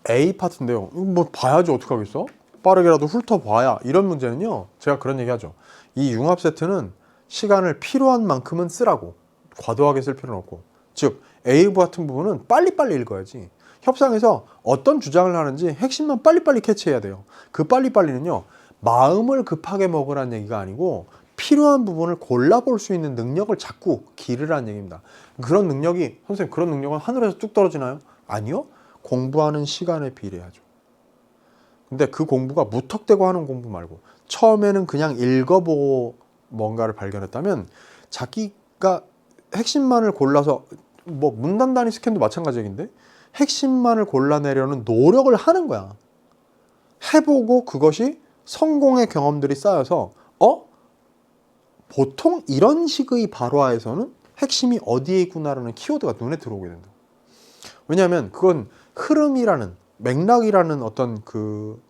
A 파트인데요. 이거 뭐 봐야지 어떡하겠어? 빠르게라도 훑어봐야. 이런 문제는요. 제가 그런 얘기 하죠. 이 융합 세트는 시간을 필요한 만큼은 쓰라고. 과도하게 쓸 필요는 없고. 즉 A 같은 부분은 빨리빨리 읽어야지. 협상에서 어떤 주장을 하는지 핵심만 빨리빨리 캐치해야 돼요. 그 빨리빨리는요. 마음을 급하게 먹으라는 얘기가 아니고 필요한 부분을 골라볼 수 있는 능력을 자꾸 기르라는 얘기입니다. 그런 능력이 선생님 그런 능력은 하늘에서 뚝 떨어지나요? 아니요. 공부하는 시간에 비례하죠. 근데 그 공부가 무턱대고 하는 공부 말고 처음에는 그냥 읽어보고 뭔가를 발견했다면 자기가 핵심만을 골라서 뭐 문단 단위 스캔도 마찬가지 얘기인데 핵심만을 골라내려는 노력을 하는 거야. 해보고 그것이 성공의 경험들이 쌓여서 보통 이런 식의 발화에서는 핵심이 어디에 있구나라는 키워드가 눈에 들어오게 된다. 왜냐하면 그건 흐름이라는 맥락이라는 어떤 그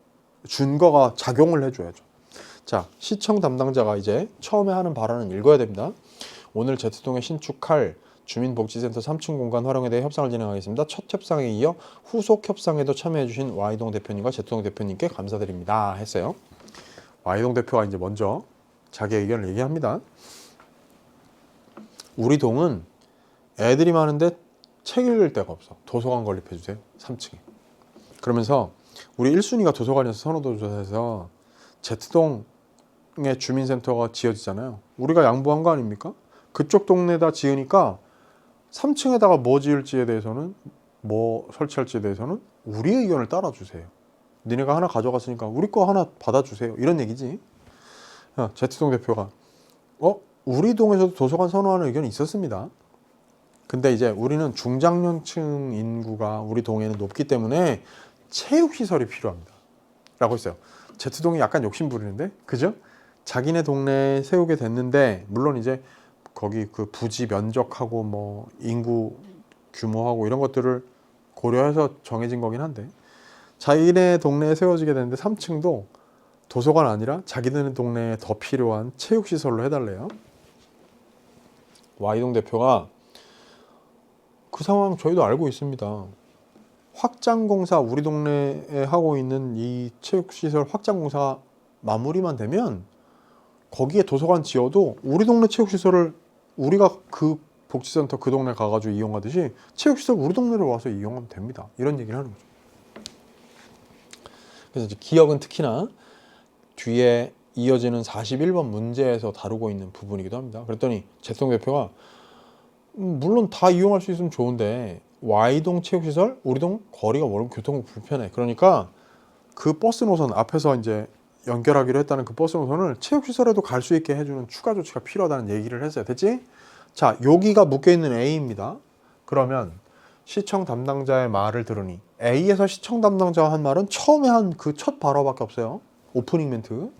준거가 작용을 해줘야죠. 자, 시청 담당자가 이제 처음에 하는 발언은 읽어야 됩니다. 오늘 Z동에 신축할 주민복지센터 3층 공간 활용에 대해 협상을 진행하겠습니다. 첫 협상에 이어 후속 협상에도 참여해주신 Y동 대표님과 Z동 대표님께 감사드립니다. 했어요. Y동 대표가 이제 먼저 자기 의견을 얘기합니다. 우리 동은 애들이 많은데 책 읽을 데가 없어. 도서관 건립해주세요. 3층에. 그러면서 우리 1순위가 도서관에서 선호도조사에서 Z동의 주민센터가 지어지잖아요. 우리가 양보한 거 아닙니까? 그쪽 동네에다 지으니까 3층에다가 뭐 지을지에 대해서는 뭐 설치할지에 대해서는 우리 의견을 따라주세요. 니네가 하나 가져갔으니까 우리 거 하나 받아주세요. 이런 얘기지. Z동 대표가 우리 동에서도 도서관 선호하는 의견이 있었습니다. 근데 이제 우리는 중장년층 인구가 우리 동에는 높기 때문에 체육시설이 필요합니다. 라고 했어요. Z동이 약간 욕심 부리는데, 그죠? 자기네 동네에 세우게 됐는데, 물론 이제 거기 그 부지 면적하고 뭐 인구 규모하고 이런 것들을 고려해서 정해진 거긴 한데, 자기네 동네에 세워지게 됐는데 3층도 도서관 아니라 자기네 동네에 더 필요한 체육시설로 해달래요. Y동 대표가 그 상황 저희도 알고 있습니다. 확장공사, 우리 동네에 하고 있는 이 체육시설 확장공사 마무리만 되면 거기에 도서관 지어도 우리 동네 체육시설을 우리가 그 복지센터 그 동네 가가지고 이용하듯이 체육시설 우리 동네로 와서 이용하면 됩니다. 이런 얘기를 하는 거죠. 그래서 이제 기억은 특히나 뒤에 이어지는 41번 문제에서 다루고 있는 부분이기도 합니다. 그랬더니 Z동 대표가 물론 다 이용할 수 있으면 좋은데 Y동 체육시설, 우리 동 거리가 멀고 교통 불편해. 그러니까 그 버스 노선 앞에서 이제 연결하기로 했다는 그 버스 노선을 체육시설에도 갈 수 있게 해주는 추가 조치가 필요하다는 얘기를 했어요. 됐지? 자, 여기가 묶여있는 A입니다. 그러면 시청 담당자의 말을 들으니 A에서 시청 담당자가 한 말은 처음에 한 그 첫 발어밖에 없어요. 오프닝 멘트.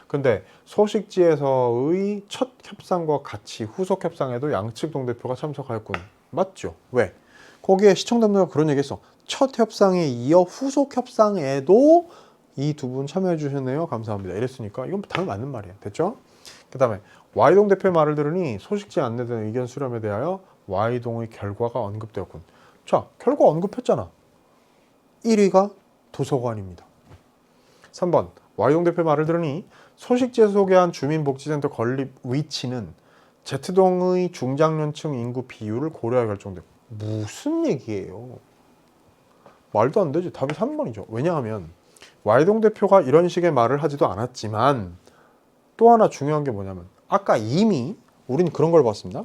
근데 소식지에서의 첫 협상과 같이 후속 협상에도 양측 동대표가 참석하였군. 맞죠? 왜? 거기에 시청 담당자가 그런 얘기했어. 첫 협상에 이어 후속 협상에도 이 두 분 참여해 주셨네요. 감사합니다. 이랬으니까 이건 당연히 맞는 말이에요. 됐죠? 그 다음에 Y동 대표의 말을 들으니 소식지에 안내된 의견 수렴에 대하여 Y동의 결과가 언급되었군. 자, 결과 언급했잖아. 1위가 도서관입니다. 3번 Y동 대표의 말을 들으니 소식지에 소개한 주민복지센터 건립 위치는 Z동의 중장년층 인구 비율을 고려해 결정되고. 무슨 얘기예요? 말도 안 되지. 답이 3번이죠. 왜냐하면 Y동 대표가 이런 식의 말을 하지도 않았지만 또 하나 중요한 게 뭐냐면 아까 이미 우린 그런 걸 봤습니다.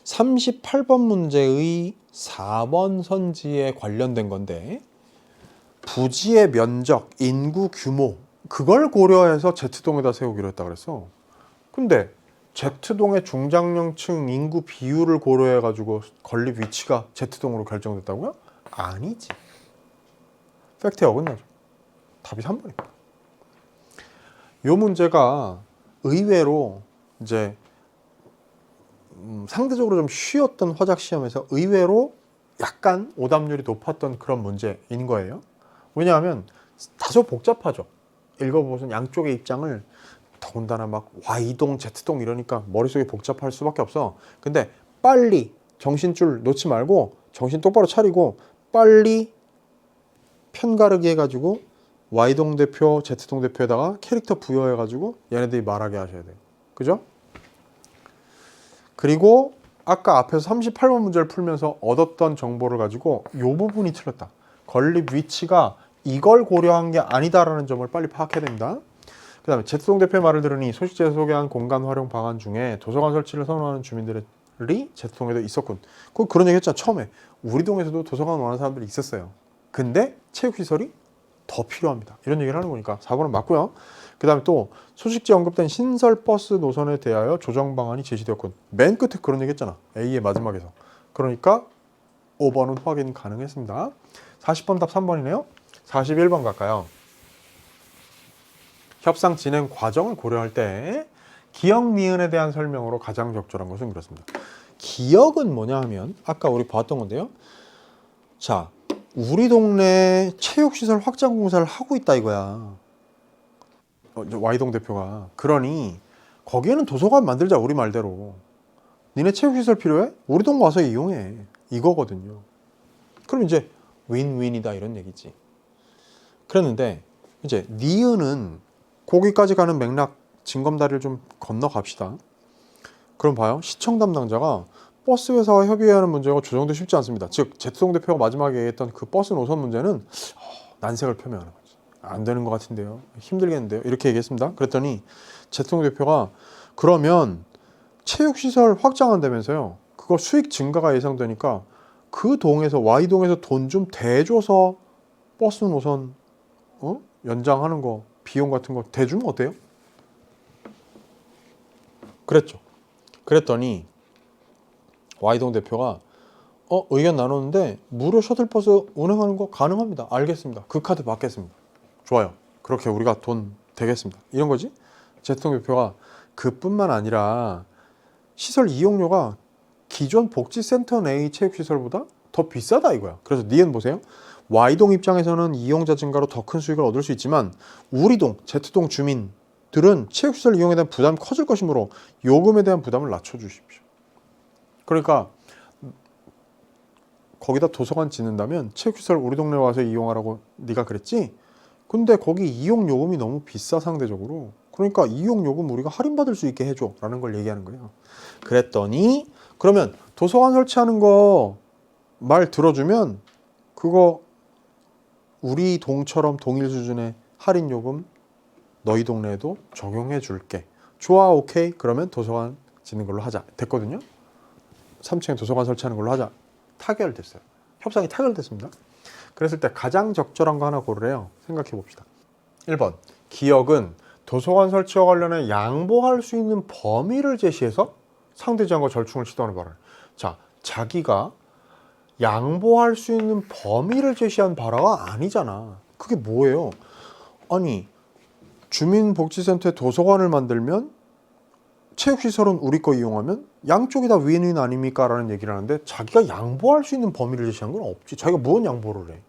38번 문제의 4번 선지에 관련된 건데 부지의 면적, 인구 규모 그걸 고려해서 Z동에다 세우기로 했다 그랬어. 근데 Z동의 중장년층 인구 비율을 고려해가지고 건립 위치가 Z동으로 결정됐다고요? 아니지. 팩트에 어긋나죠. 답이 3번입니다. 이 문제가 의외로 이제 상대적으로 좀 쉬웠던 화작 시험에서 의외로 약간 오답률이 높았던 그런 문제인 거예요. 왜냐하면 다소 복잡하죠. 읽어보면 양쪽의 입장을 더군다나 막 Y동, Z동 이러니까 머릿속이 복잡할 수밖에 없어. 근데 빨리 정신줄 놓지 말고 정신 똑바로 차리고 빨리 편가르기 해가지고 Y동 대표, Z동 대표에다가 캐릭터 부여해가지고 얘네들이 말하게 하셔야 돼요. 그죠? 그리고 아까 앞에서 38번 문제를 풀면서 얻었던 정보를 가지고 이 부분이 틀렸다. 건립 위치가 이걸 고려한 게 아니다라는 점을 빨리 파악해야 됩니다. 그 다음에 Z동 대표의 말을 들으니 소식지에서 소개한 공간 활용 방안 중에 도서관 설치를 선호하는 주민들이 Z동에도 있었군. 그런 얘기 했잖아. 처음에 우리 동에서도 도서관 원하는 사람들이 있었어요. 근데 체육시설이 더 필요합니다. 이런 얘기를 하는 거니까 4번은 맞고요. 그 다음에 또 소식지에 언급된 신설버스 노선에 대하여 조정 방안이 제시되었군. 맨 끝에 그런 얘기 했잖아. A의 마지막에서. 그러니까 5번은 확인 가능했습니다. 40번 답 3번이네요. 41번 갈까요? 협상 진행 과정을 고려할 때 기억 니은에 대한 설명으로 가장 적절한 것은 그렇습니다. 기억은 뭐냐 하면 아까 우리 봤던 건데요. 자, 우리 동네 체육시설 확장 공사를 하고 있다 이거야. Y동 대표가. 그러니 거기에는 도서관 만들자 우리 말대로. 니네 체육시설 필요해? 우리 동 와서 이용해. 이거거든요. 그럼 이제 윈윈이다 이런 얘기지. 그랬는데 이제 니은은 거기까지 가는 맥락 징검다리를 좀 건너갑시다. 그럼 봐요. 시청 담당자가 버스 회사와 협의하는 문제가 조정도 쉽지 않습니다. 즉 Z동 대표가 마지막에 얘기했던 그 버스 노선 문제는 난색을 표명하는 거지. 안 되는 것 같은데요. 힘들겠는데요. 이렇게 얘기했습니다. 그랬더니 Z동 대표가 그러면 체육시설 확장한다면서요. 그거 수익 증가가 예상되니까 그 동에서 Y동에서 돈 좀 대줘서 버스 노선 연장하는 거 비용 같은 거 대주면 어때요? 그랬죠. 그랬더니 Y동 대표가 의견 나눴는데 무료 셔틀버스 운행하는 거 가능합니다. 알겠습니다. 그 카드 받겠습니다. 좋아요. 그렇게 우리가 돈 되겠습니다. 이런 거지. 재통 대표가 그뿐만 아니라 시설 이용료가 기존 복지센터 내 체육시설보다 더 비싸다 이거야. 그래서 니은 보세요. Y동 입장에서는 이용자 증가로 더 큰 수익을 얻을 수 있지만 우리 동, Z동 주민들은 체육시설 이용에 대한 부담이 커질 것이므로 요금에 대한 부담을 낮춰주십시오. 그러니까 거기다 도서관 짓는다면 체육시설 우리 동네 와서 이용하라고 네가 그랬지? 근데 거기 이용요금이 너무 비싸 상대적으로. 그러니까 이용요금 우리가 할인받을 수 있게 해줘 라는 걸 얘기하는 거예요. 그랬더니 그러면 도서관 설치하는 거 말 들어주면 그거 우리 동처럼 동일 수준의 할인요금 너희 동네에도 적용해 줄게. 좋아, 오케이. 그러면 도서관 짓는 걸로 하자. 됐거든요. 3층에 도서관 설치하는 걸로 하자. 타결됐어요. 협상이 타결됐습니다. 그랬을 때 가장 적절한 거 하나 고르래요. 생각해 봅시다. 1번. 기업은 도서관 설치와 관련해 양보할 수 있는 범위를 제시해서 상대 제한과 절충을 시도하는 바람. 자, 자기가 양보할 수 있는 범위를 제시한 바라가 아니잖아. 그게 뭐예요? 아니, 주민복지센터에 도서관을 만들면 체육시설은 우리 거 이용하면 양쪽이 다 윈윈 아닙니까? 라는 얘기를 하는데 자기가 양보할 수 있는 범위를 제시한 건 없지. 자기가 무슨 양보를 해?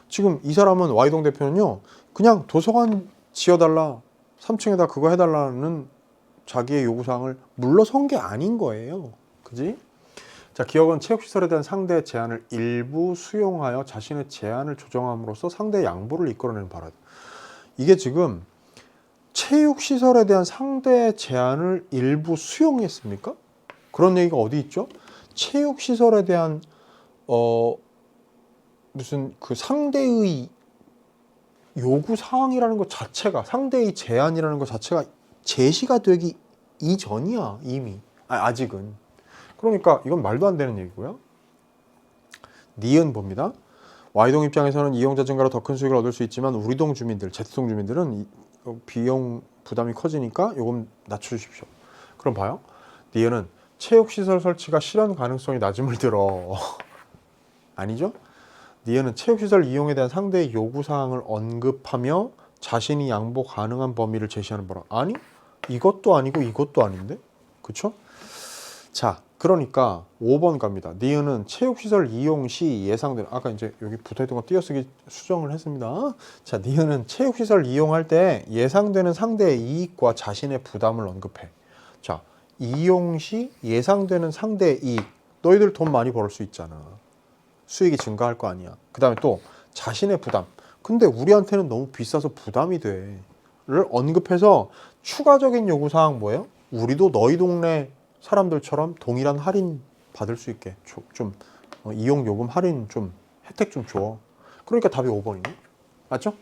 지금 이 사람은 Y동 대표는요. 그냥 도서관 지어달라. 3층에다 그거 해달라는 자기의 요구사항을 물러선 게 아닌 거예요. 그지? 자, 기업은 체육시설에 대한 상대 제한을 일부 수용하여 자신의 제한을 조정함으로써 상대의 양보를 이끌어내는 바라다. 이게 지금 체육시설에 대한 상대 제한을 일부 수용했습니까? 그런 얘기가 어디 있죠? 체육시설에 대한 무슨 그 상대의 요구사항이라는 것 자체가, 상대의 제한이라는 것 자체가 제시가 되기 이전이야 이미. 아직은. 그러니까 이건 말도 안 되는 얘기고요. 니은 봅니다. Y동 입장에서는 이용자 증가로 더 큰 수익을 얻을 수 있지만 우리 동 주민들, Z동 주민들은 비용 부담이 커지니까 요금 낮춰주십시오. 그럼 봐요. 니은은 체육시설 설치가 실현 가능성이 낮음을 들어. 아니죠? 니은은 체육시설 이용에 대한 상대의 요구사항을 언급하며 자신이 양보 가능한 범위를 제시하는 바라. 아니, 이것도 아니고 이것도 아닌데? 그쵸? 자, 그러니까 5번 갑니다. 니은은 체육시설 이용 시 예상되는, 아까 이제 여기 붙어있던 거 띄어쓰기 수정을 했습니다. 자, 니은은 체육시설 이용할 때 예상되는 상대의 이익과 자신의 부담을 언급해. 자, 이용 시 예상되는 상대의 이익. 너희들 돈 많이 벌 수 있잖아. 수익이 증가할 거 아니야. 그 다음에 또 자신의 부담. 근데 우리한테는 너무 비싸서 부담이 돼. 를 언급해서 추가적인 요구사항 뭐예요? 우리도 너희 동네 사람들처럼 동일한 할인 받을 수 있게 좀 이용 요금 할인 좀 혜택 좀 줘. 그러니까 답이 5번이네. 맞죠?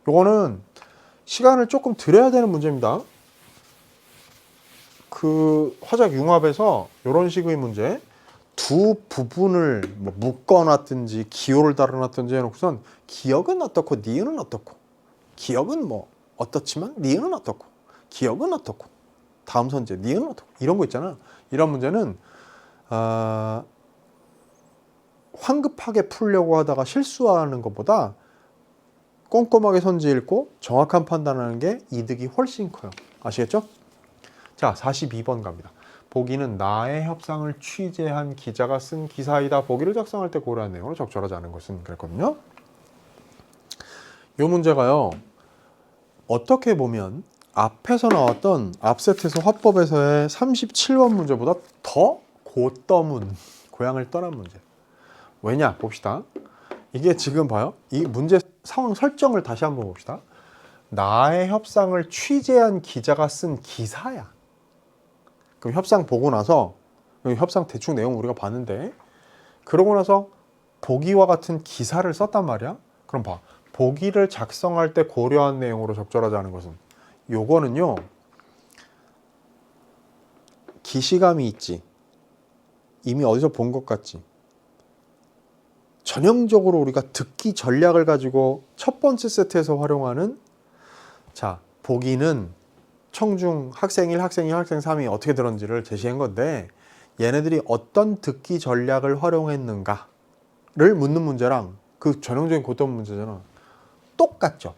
요거는 시간을 조금 들여야 되는 문제입니다. 그 화작 융합에서 이런 식의 문제 두 부분을 뭐 묶어놨든지 기호를 달아놨든지 해놓고선 기억은 어떻고 니은은 어떻고 기억은 뭐 어떻지만 니은은 어떻고 기억은 어떻고 다음 선제 니은 어떻고 이런 거 있잖아. 이런 문제는 황급하게 풀려고 하다가 실수하는 것보다 꼼꼼하게 선지 읽고 정확한 판단하는 게 이득이 훨씬 커요. 아시겠죠? 자, 42번 갑니다. 보기는 나의 협상을 취재한 기자가 쓴 기사이다. 보기를 작성할 때 고려한 내용으로 적절하지 않은 것은 그랬거든요. 이 문제가요. 어떻게 보면 앞에서 나왔던 앞세트에서 화법에서의 37번 문제보다 더 고떠문, 고향을 떠난 문제. 왜냐? 봅시다. 이게 지금 봐요. 이 문제 상황 설정을 다시 한번 봅시다. 나의 협상을 취재한 기자가 쓴 기사야. 그럼 협상 보고 나서 협상 대충 내용 우리가 봤는데 그러고 나서 보기와 같은 기사를 썼단 말이야. 그럼 봐. 보기를 작성할 때 고려한 내용으로 적절하지 않은 것은 요거는요. 기시감이 있지. 이미 어디서 본 것 같지. 전형적으로 우리가 듣기 전략을 가지고 첫 번째 세트에서 활용하는 자, 보기는 청중 학생 1, 학생 2, 학생 3이 어떻게 들었는지를 제시한 건데 얘네들이 어떤 듣기 전략을 활용했는가를 묻는 문제랑 그 전형적인 고점 문제잖아. 똑같죠.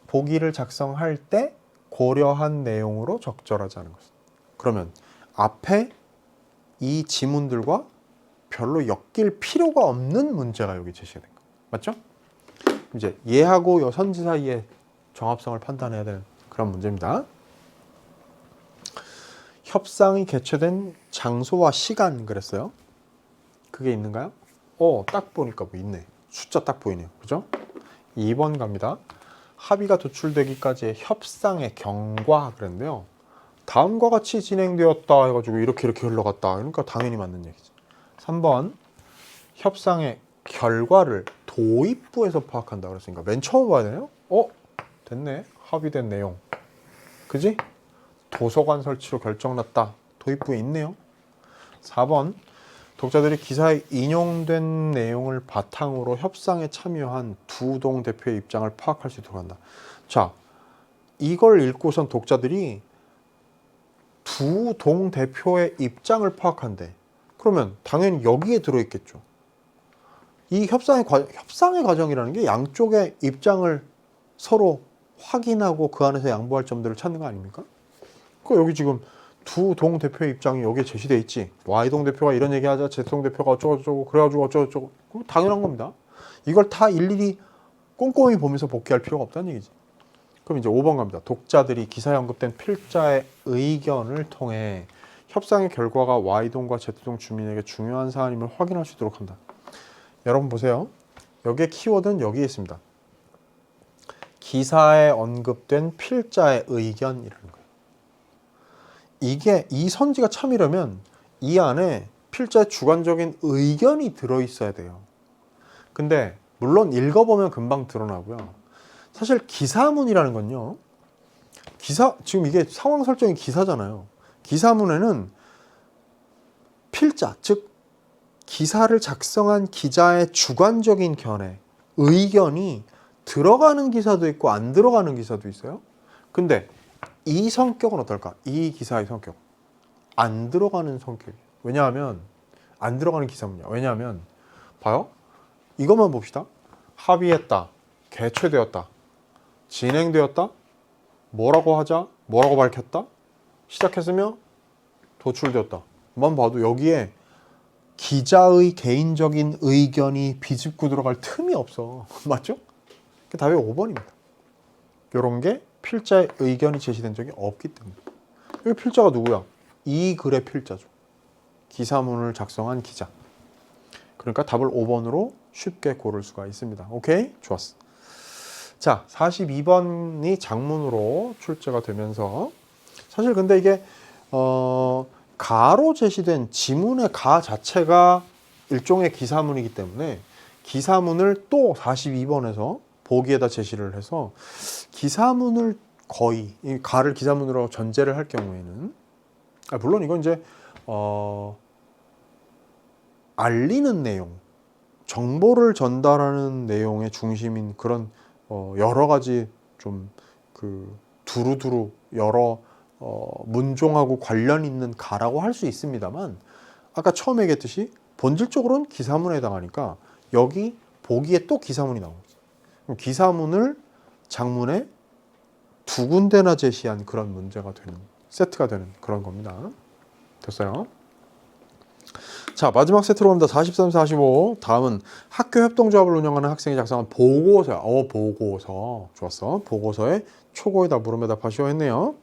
보기를 작성할 때 고려한 내용으로 적절하지 않은 것은. 그러면 앞에 이 지문들과 별로 엮일 필요가 없는 문제가 여기 제시가 된 거예요. 맞죠? 이제 얘하고 요 선지 사이의 정합성을 판단해야 되는 그런 문제입니다. 협상이 개최된 장소와 시간 그랬어요. 그게 있는가요? 딱 보니까 뭐 있네. 숫자 딱 보이네요. 그죠? 2번 갑니다. 합의가 도출되기까지의 협상의 경과 그랬는데요. 다음과 같이 진행되었다 해가지고 이렇게 흘러갔다. 그러니까 당연히 맞는 얘기지. 3번 협상의 결과를 도입부에서 파악한다 그랬으니까 맨 처음 봐야 되나요? 됐네. 합의된 내용. 그지? 도서관 설치로 결정났다. 도입부에 있네요. 4번 독자들이 기사에 인용된 내용을 바탕으로 협상에 참여한 두 동 대표의 입장을 파악할 수 있도록 한다. 자, 이걸 읽고선 독자들이 두 동 대표의 입장을 파악한대. 그러면 당연히 여기에 들어있겠죠. 이 협상의 과정이라는 게 양쪽의 입장을 서로 확인하고 그 안에서 양보할 점들을 찾는 거 아닙니까? 여기 지금 두 동 대표의 입장이 여기에 제시돼 있지. Y동 대표가 이런 얘기하자, Z동 대표가 어쩌고저쩌고 그래가지고 어쩌고저쩌고. 그럼 당연한 겁니다. 이걸 다 일일이 꼼꼼히 보면서 복귀할 필요가 없다는 얘기지. 그럼 이제 5번 갑니다. 독자들이 기사에 언급된 필자의 의견을 통해 협상의 결과가 Y동과 Z동 주민에게 중요한 사안임을 확인할 수 있도록 한다. 여러분 보세요. 여기에 키워드는 여기에 있습니다. 기사에 언급된 필자의 의견이라는 거예요. 이 선지가 참이려면 이 안에 필자의 주관적인 의견이 들어있어야 돼요. 근데 물론 읽어보면 금방 드러나고요. 사실 기사문이라는 건요. 지금 이게 상황 설정이 기사잖아요. 기사문에는 필자, 즉 기사를 작성한 기자의 주관적인 견해, 의견이 들어가는 기사도 있고 안 들어가는 기사도 있어요. 근데 이 성격은 어떨까? 이 기사의 성격. 안 들어가는 성격이에요. 왜냐하면 안 들어가는 기사문이야. 왜냐하면 봐요. 이것만 봅시다. 합의했다. 개최되었다. 진행되었다. 뭐라고 하자. 뭐라고 밝혔다. 시작했으며 도출되었다. 만 봐도 여기에 기자의 개인적인 의견이 비집고 들어갈 틈이 없어. 맞죠? 답이 5번입니다. 이런 게 필자의 의견이 제시된 적이 없기 때문에. 여기 필자가 누구야? 이 글의 필자죠. 기사문을 작성한 기자. 그러니까 답을 5번으로 쉽게 고를 수가 있습니다. 오케이? 좋았어. 자, 42번이 장문으로 출제가 되면서 사실 근데 이게 가로 제시된 지문의 가 자체가 일종의 기사문이기 때문에 기사문을 또 42번에서 보기에다 제시를 해서 기사문을 거의 이 가를 기사문으로 전제를 할 경우에는 물론 이건 이제 알리는 내용, 정보를 전달하는 내용의 중심인 그런 여러 가지 좀 그 두루두루 여러 문종하고 관련 있는 가라고 할 수 있습니다만 아까 처음 얘기했듯이 본질적으로는 기사문에 해당하니까 여기 보기에 또 기사문이 나옵니다. 그럼 기사문을 장문에 두 군데나 제시한 그런 문제가 되는 세트가 되는 그런 겁니다. 됐어요? 자, 마지막 세트로 갑니다. 43, 45. 다음은 학교 협동조합을 운영하는 학생이 작성한 보고서야. 보고서. 좋았어. 보고서에 초고에다 물음에다 파시오 했네요.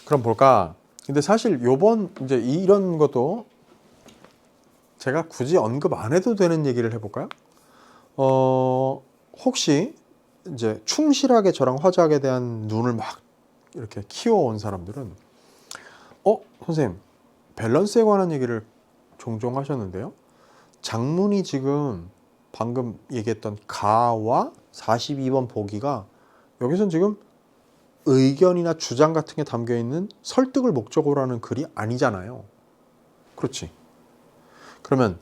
그럼 볼까? 근데 사실 요번 이제 이런 것도 제가 굳이 언급 안 해도 되는 얘기를 해볼까요? 혹시 이제 충실하게 저랑 화작에 대한 눈을 막 이렇게 키워온 사람들은 선생님 밸런스에 관한 얘기를 종종 하셨는데요. 장문이 지금 방금 얘기했던 가와 42번 보기가 여기선 지금 의견이나 주장 같은 게 담겨 있는 설득을 목적으로 하는 글이 아니잖아요. 그렇지. 그러면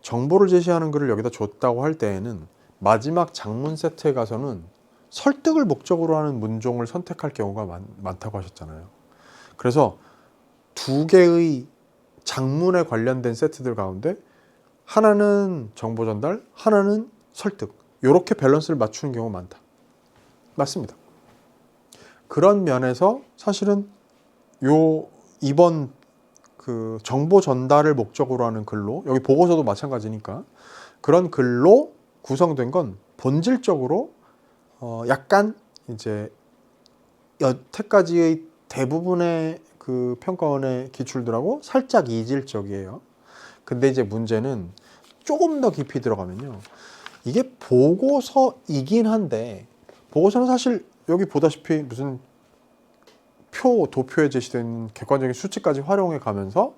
정보를 제시하는 글을 여기다 줬다고 할 때에는 마지막 장문 세트에 가서는 설득을 목적으로 하는 문종을 선택할 경우가 많다고 하셨잖아요. 그래서 두 개의 장문에 관련된 세트들 가운데 하나는 정보 전달, 하나는 설득. 이렇게 밸런스를 맞추는 경우가 많다. 맞습니다. 그런 면에서 사실은 이번 그 정보 전달을 목적으로 하는 글로, 여기 보고서도 마찬가지니까 그런 글로 구성된 건 본질적으로 약간 이제 여태까지의 대부분의 그 평가원의 기출들하고 살짝 이질적이에요. 근데 이제 문제는 조금 더 깊이 들어가면요. 이게 보고서이긴 한데, 보고서는 사실 여기 보다시피 무슨 도표에 제시된 객관적인 수치까지 활용해 가면서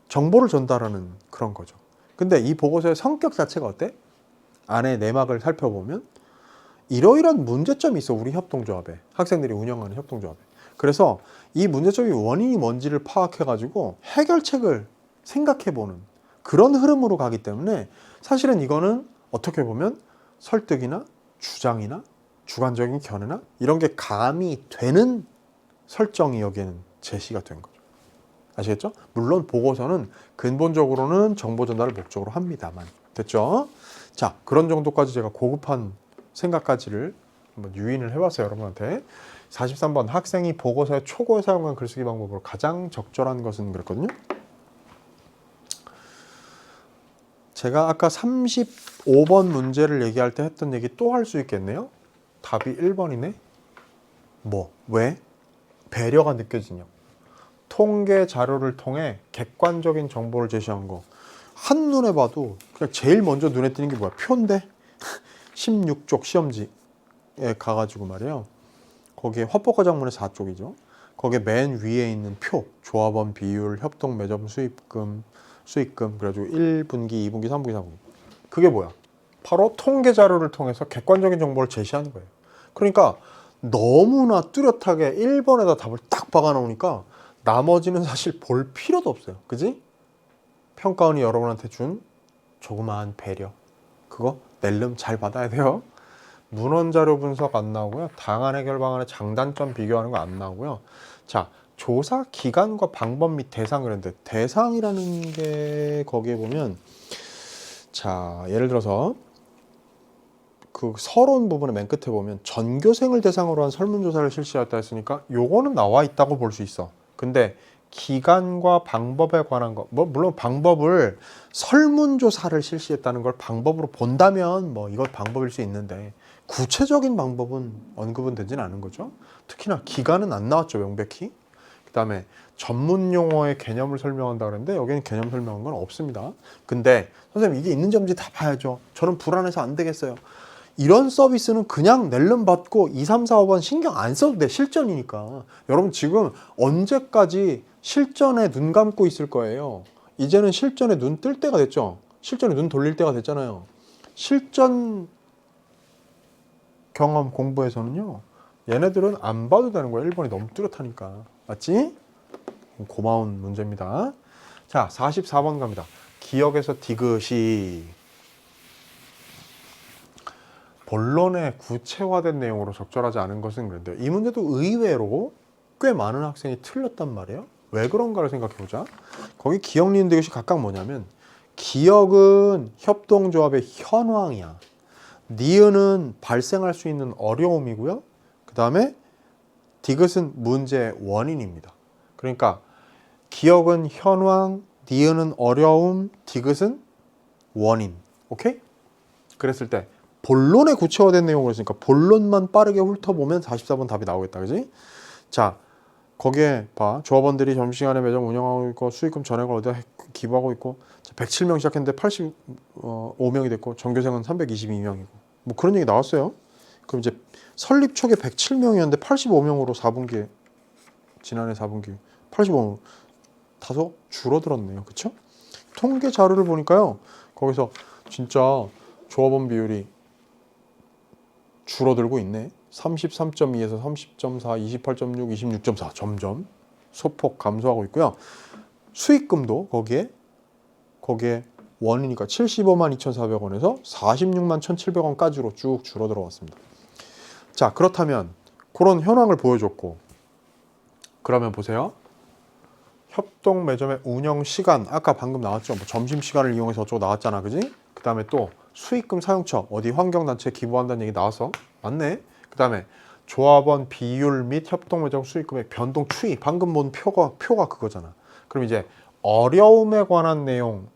정보를 전달하는 그런 거죠. 근데 이 보고서의 성격 자체가 어때? 안에 내막을 살펴보면 이러이러한 문제점이 있어, 우리 협동조합에. 학생들이 운영하는 협동조합에. 그래서 이 문제점이 원인이 뭔지를 파악해가지고 해결책을 생각해보는 그런 흐름으로 가기 때문에 사실은 이거는 어떻게 보면 설득이나 주장이나 주관적인 견해나 이런 게 가미 되는 설정이 여기에는 제시가 된 거죠. 아시겠죠? 물론 보고서는 근본적으로는 정보 전달을 목적으로 합니다만. 됐죠? 자, 그런 정도까지 제가 고급한 생각까지를 한번 유인을 해봤어요, 여러분한테. 43번, 학생이 보고서에 초고에 사용한 글쓰기 방법으로 가장 적절한 것은 그랬거든요. 제가 아까 35번 문제를 얘기할 때 했던 얘기 또 할 수 있겠네요. 답이 1번이네. 왜? 배려가 느껴지냐. 통계 자료를 통해 객관적인 정보를 제시한 거. 한눈에 봐도 그냥 제일 먼저 눈에 띄는 게 뭐야? 표인데? 16쪽 시험지에 가가지고 말이에요. 거기에 화법과장문의 4쪽이죠. 거기에 맨 위에 있는 표, 조합원 비율, 협동 매점 수익금, 그래가지고 1분기, 2분기, 3분기, 4분기. 그게 뭐야? 바로 통계 자료를 통해서 객관적인 정보를 제시하는 거예요. 그러니까 너무나 뚜렷하게 1번에다 답을 딱 박아 놓으니까 나머지는 사실 볼 필요도 없어요. 그지? 평가원이 여러분한테 준 조그마한 배려. 그거 낼름 잘 받아야 돼요. 문헌 자료 분석 안 나오고요. 당한 해결 방안의 장단점 비교하는 거 안 나오고요. 자, 조사 기간과 방법 및 대상 그랬는데 대상이라는 게 거기에 보면 자, 예를 들어서 그 서론 부분의 맨 끝에 보면 전교생을 대상으로 한 설문조사를 실시했다 했으니까 요거는 나와 있다고 볼 수 있어. 근데 기간과 방법에 관한 거, 물론 방법을 설문조사를 실시했다는 걸 방법으로 본다면 이것 방법일 수 있는데 구체적인 방법은 언급은 되지는 않은 거죠. 특히나 기간은 안 나왔죠, 명백히. 그 다음에 전문 용어의 개념을 설명한다 그랬는데 여기는 개념 설명한 건 없습니다. 근데 선생님 이게 있는지 없는지 다 봐야죠. 저는 불안해서 안 되겠어요. 이런 서비스는 그냥 낼름 받고 2, 3, 4, 5번 신경 안 써도 돼. 실전이니까. 여러분 지금 언제까지 실전에 눈 감고 있을 거예요. 이제는 실전에 눈 뜰 때가 됐죠. 실전에 눈 돌릴 때가 됐잖아요. 실전 경험 공부에서는요. 얘네들은 안 봐도 되는 거야. 1번이 너무 뚜렷하니까. 맞지? 고마운 문제입니다. 자, 44번 갑니다. 기억에서 디귿이 본론에 구체화된 내용으로 적절하지 않은 것은 그런데 이 문제도 의외로 꽤 많은 학생이 틀렸단 말이에요. 왜 그런가를 생각해보자. 거기 기억, 니은, 디귿이 각각 뭐냐면 기억은 협동조합의 현황이야. 니은은 발생할 수 있는 어려움이고요. 그 다음에 디귿은 문제의 원인입니다. 그러니까 기억은 현황, 니은은 어려움, 디귿은 원인. 오케이? 그랬을 때 본론에 구체화된 내용으로 했으니까 본론만 빠르게 훑어보면 44번 답이 나오겠다. 그지? 자, 거기에 봐. 조합원들이 점심시간에 매점 운영하고 있고 수익금 전액을 어디다 기부하고 있고 107명 시작했는데 85명이 됐고 전교생은 322명이고 그런 얘기 나왔어요. 그럼 이제 설립 초기에 107명이었는데 85명으로 4분기에 지난해 4분기 85명 다소 줄어들었네요. 그쵸? 통계 자료를 보니까요. 거기서 진짜 조합원 비율이 줄어들고 있네. 33.2에서 30.4, 28.6, 26.4 점점 소폭 감소하고 있고요. 수익금도 거기에 원이니까 75만 2,400원에서 46만 1,700원까지로 쭉 줄어들어 왔습니다. 자, 그렇다면 그런 현황을 보여줬고 그러면 보세요. 협동 매점의 운영 시간 아까 방금 나왔죠. 뭐 점심 시간을 이용해서 어쩌고 나왔잖아, 그지? 그 다음에 또 수익금 사용처 어디 환경단체에 기부한다는 얘기 나왔어. 맞네. 그 다음에 조합원 비율 및 협동 매점 수익금의 변동 추이. 방금 본 표가 그거잖아. 그럼 이제 어려움에 관한 내용,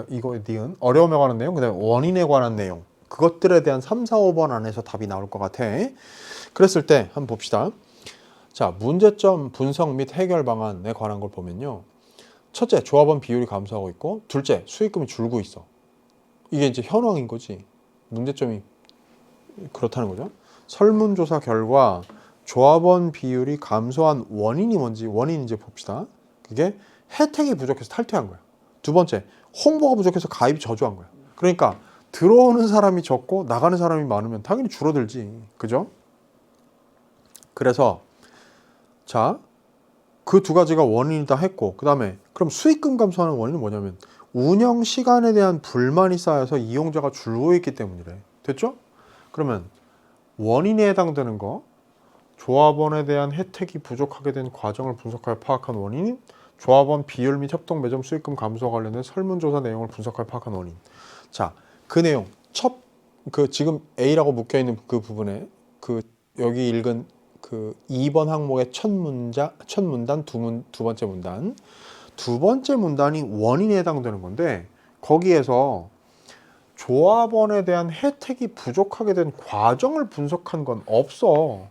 이거 니은 어려움에 관한 내용, 그 다음에 원인에 관한 내용, 그것들에 대한 3, 4, 5번 안에서 답이 나올 것 같아. 그랬을 때 한번 봅시다. 자, 문제점 분석 및 해결 방안에 관한 걸 보면요. 첫째, 조합원 비율이 감소하고 있고, 둘째, 수익금이 줄고 있어. 이게 이제 현황인 거지. 문제점이 그렇다는 거죠. 설문조사 결과 조합원 비율이 감소한 원인이 뭔지 원인 이제 봅시다. 그게 혜택이 부족해서 탈퇴한 거야. 두 번째, 홍보가 부족해서 가입이 저조한 거야. 그러니까 들어오는 사람이 적고 나가는 사람이 많으면 당연히 줄어들지. 그죠? 그래서 자, 그 두 가지가 원인이다 했고, 그 다음에 그럼 수익금 감소하는 원인은 뭐냐면 운영 시간에 대한 불만이 쌓여서 이용자가 줄고 있기 때문이래. 됐죠? 그러면 원인에 해당되는 거, 조합원에 대한 혜택이 부족하게 된 과정을 분석하여 파악한 원인, 조합원 비율 및 협동 매점 수익금 감소와 관련된 설문조사 내용을 분석하여 파악한 원인. 자, 그 내용 지금 A라고 묶여 있는 그 부분에 여기 읽은 그 2번 항목의 첫 문단, 두 번째 문단. 두 번째 문단이 원인에 해당되는 건데, 거기에서 조합원에 대한 혜택이 부족하게 된 과정을 분석한 건 없어.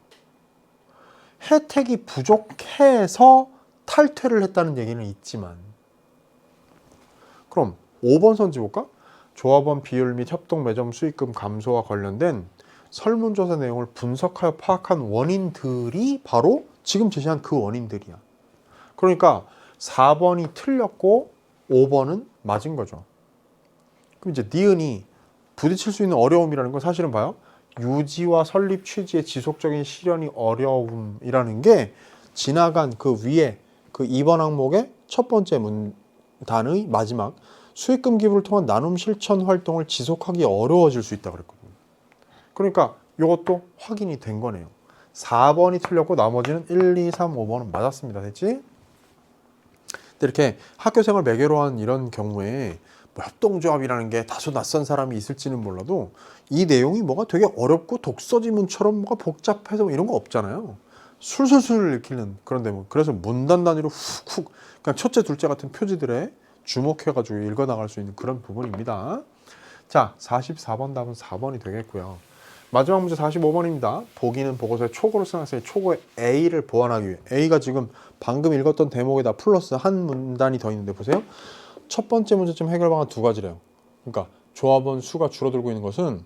혜택이 부족해서 탈퇴를 했다는 얘기는 있지만. 그럼 5번 선지 볼까? 조합원 비율 및 협동 매점 수익금 감소와 관련된 설문조사 내용을 분석하여 파악한 원인들이 바로 지금 제시한 그 원인들이야. 그러니까 4번이 틀렸고 5번은 맞은 거죠. 그럼 이제 니은이 부딪힐 수 있는 어려움이라는 건 사실은 봐요. 유지와 설립 취지의 지속적인 실현이 어려움이라는 게 지나간 그 위에 그 2번 항목의 첫 번째 문단의 마지막 수익금 기부를 통한 나눔 실천 활동을 지속하기 어려워질 수 있다 그랬거든요. 그러니까 이것도 확인이 된 거네요. 4번이 틀렸고 나머지는 1, 2, 3, 5번은 맞았습니다. 됐지? 근데 이렇게 학교생활 매개로 한 이런 경우에 뭐 협동조합이라는 게 다소 낯선 사람이 있을지는 몰라도 이 내용이 뭐가 되게 어렵고 독서지문처럼 뭐가 복잡해서 뭐 이런 거 없잖아요. 술술술 읽히는 그런 대목. 그래서 문단 단위로 훅훅 그냥 첫째, 둘째 같은 표지들에 주목해가지고 읽어나갈 수 있는 그런 부분입니다. 자, 44번 답은 4번이 되겠고요. 마지막 문제 45번입니다. 보기는 보고서의 초고를 쓴 학생의 초고의 A를 보완하기 위해 A가 지금 방금 읽었던 대목에다 플러스 한 문단이 더 있는데 보세요. 첫 번째 문제점 해결 방안 두 가지래요. 그러니까 조합원 수가 줄어들고 있는 것은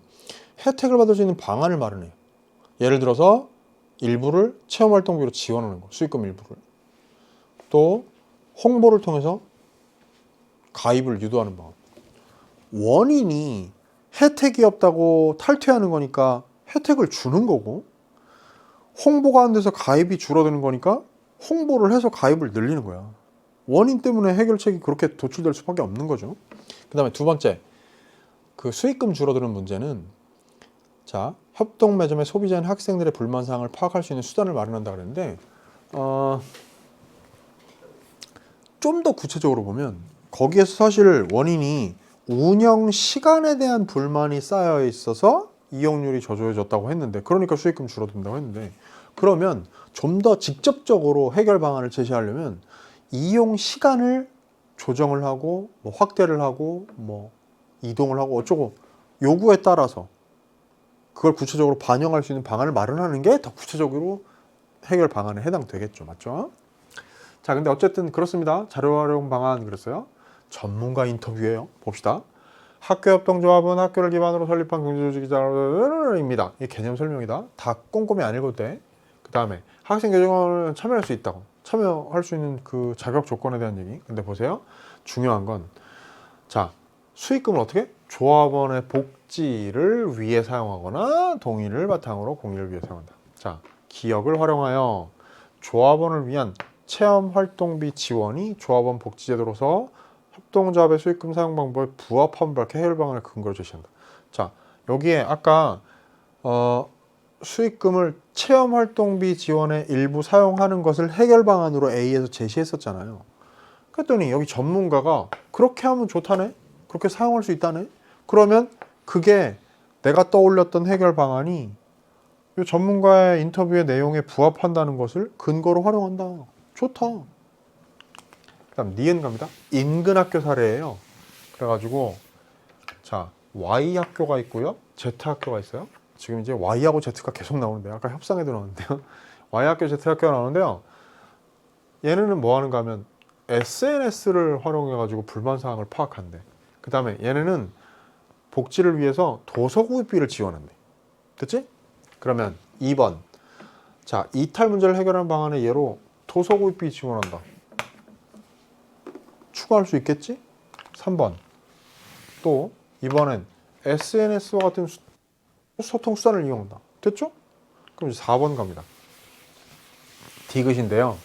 혜택을 받을 수 있는 방안을 마련해요. 예를 들어서 일부를 체험활동비로 지원하는 거, 수익금 일부를. 또 홍보를 통해서 가입을 유도하는 방안. 원인이 혜택이 없다고 탈퇴하는 거니까 혜택을 주는 거고, 홍보가 안 돼서 가입이 줄어드는 거니까 홍보를 해서 가입을 늘리는 거야. 원인 때문에 해결책이 그렇게 도출될 수밖에 없는 거죠. 그 다음에 두 번째, 그 수익금 줄어드는 문제는 자, 협동 매점의 소비자인 학생들의 불만사항을 파악할 수 있는 수단을 마련한다 그랬는데 좀 더 구체적으로 보면 거기에서 사실 원인이 운영 시간에 대한 불만이 쌓여 있어서 이용률이 저조해졌다고 했는데, 그러니까 수익금 줄어든다고 했는데, 그러면 좀 더 직접적으로 해결 방안을 제시하려면 이용 시간을 조정을 하고 뭐 확대를 하고 뭐 이동을 하고 어쩌고 요구에 따라서 그걸 구체적으로 반영할 수 있는 방안을 마련하는 게 더 구체적으로 해결 방안에 해당되겠죠. 맞죠? 자, 근데 어쨌든 그렇습니다. 자료 활용 방안 그랬어요. 전문가 인터뷰예요. 봅시다. 학교협동조합은 학교를 기반으로 설립한 경제조직입니다. 이게 개념 설명이다. 다 꼼꼼히 안 읽어도 돼. 그 다음에 학생 교직원은 참여할 수 있다고. 참여할 수 있는 그 자격 조건에 대한 얘기. 근데 보세요. 중요한 건 자, 수익금을 어떻게? 조합원의 복지를 위해 사용하거나 동의를 바탕으로 공익을 위해 사용한다. 자, 기억을 활용하여 조합원을 위한 체험활동비 지원이 조합원 복지제도로서 협동조합의 수익금 사용 방법에 부합한 밝게 해결 방안을 근거로 제시한다. 자, 여기에 아까 수익금을 체험활동비 지원에 일부 사용하는 것을 해결 방안으로 A에서 제시했었잖아요. 그랬더니 여기 전문가가 그렇게 하면 좋다네? 그렇게 사용할 수 있다네? 그러면 그게 내가 떠올렸던 해결 방안이 이 전문가의 인터뷰의 내용에 부합한다는 것을 근거로 활용한다. 좋다. 그다음 니은 갑니다. 인근 학교 사례예요. 그래가지고 자 Y 학교가 있고요, Z 학교가 있어요. 지금 이제 Y하고 Z가 계속 나오는데 아까 협상에도 나오는데요. Y 학교, Z 학교가 나오는데요. 얘네는 뭐 하는가 하면 SNS를 활용해가지고 불만 사항을 파악한대. 그 다음에 얘네는 복지를 위해서 도서구입비를 지원한대. 됐지? 그러면 2번. 자, 이탈 문제를 해결하는 방안의 예로 도서구입비 지원한다. 추가할 수 있겠지? 3번. 또 이번엔 SNS와 같은 소통 수단을 이용한다. 됐죠? 그럼 이제 4번 갑니다. 디귿인데요.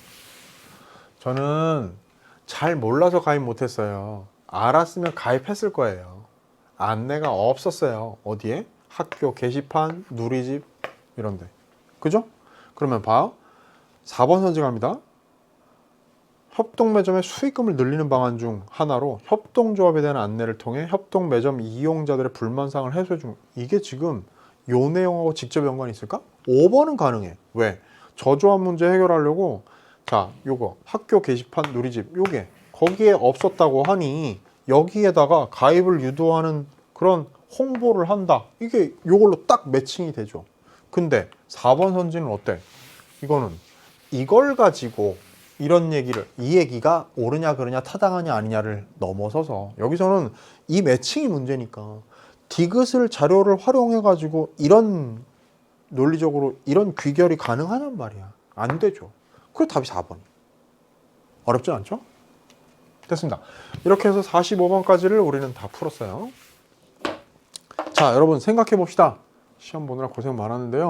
저는 잘 몰라서 가입 못했어요. 알았으면 가입했을 거예요. 안내가 없었어요. 어디에? 학교 게시판, 누리집 이런데. 그죠? 그러면 봐요. 4번 선택합니다. 협동매점의 수익금을 늘리는 방안 중 하나로 협동조합에 대한 안내를 통해 협동매점 이용자들의 불만사항을 해소해 준. 이게 지금 요 내용하고 직접 연관이 있을까? 5번은 가능해. 왜? 저조합 문제 해결하려고 자 요거 학교 게시판 누리집 요게 거기에 없었다고 하니 여기에다가 가입을 유도하는 그런 홍보를 한다. 이게 요걸로 딱 매칭이 되죠. 근데 4번 선지는 어때? 이거는 이걸 가지고 이런 얘기를, 이 얘기가 옳으냐 그르냐 타당하냐 아니냐를 넘어서서 여기서는 이 매칭이 문제니까 디귿을 자료를 활용해 가지고 이런 논리적으로 이런 귀결이 가능하단 말이야. 안 되죠. 그래 답이 4번. 어렵지 않죠? 됐습니다. 이렇게 해서 45번까지를 우리는 다 풀었어요. 자, 여러분 생각해 봅시다. 시험 보느라 고생 많았는데요.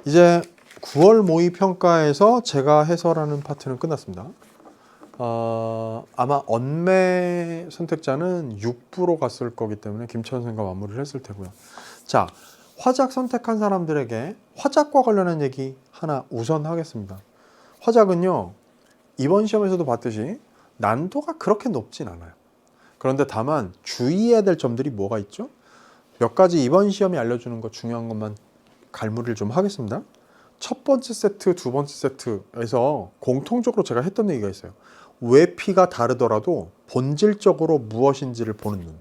이제 9월 모의평가에서 제가 해설하는 파트는 끝났습니다. 아마 언매 선택자는 6부로 갔을 거기 때문에 김천 선생과 마무리를 했을 테고요. 자, 화작 선택한 사람들에게 화작과 관련한 얘기 하나 우선 하겠습니다. 화작은요, 이번 시험에서도 봤듯이 난도가 그렇게 높진 않아요. 그런데 다만 주의해야 될 점들이 뭐가 있죠? 몇 가지 이번 시험이 알려주는 것 중요한 것만 갈무리를 좀 하겠습니다. 첫 번째 세트, 두 번째 세트에서 공통적으로 제가 했던 얘기가 있어요. 외피가 다르더라도 본질적으로 무엇인지를 보는 눈.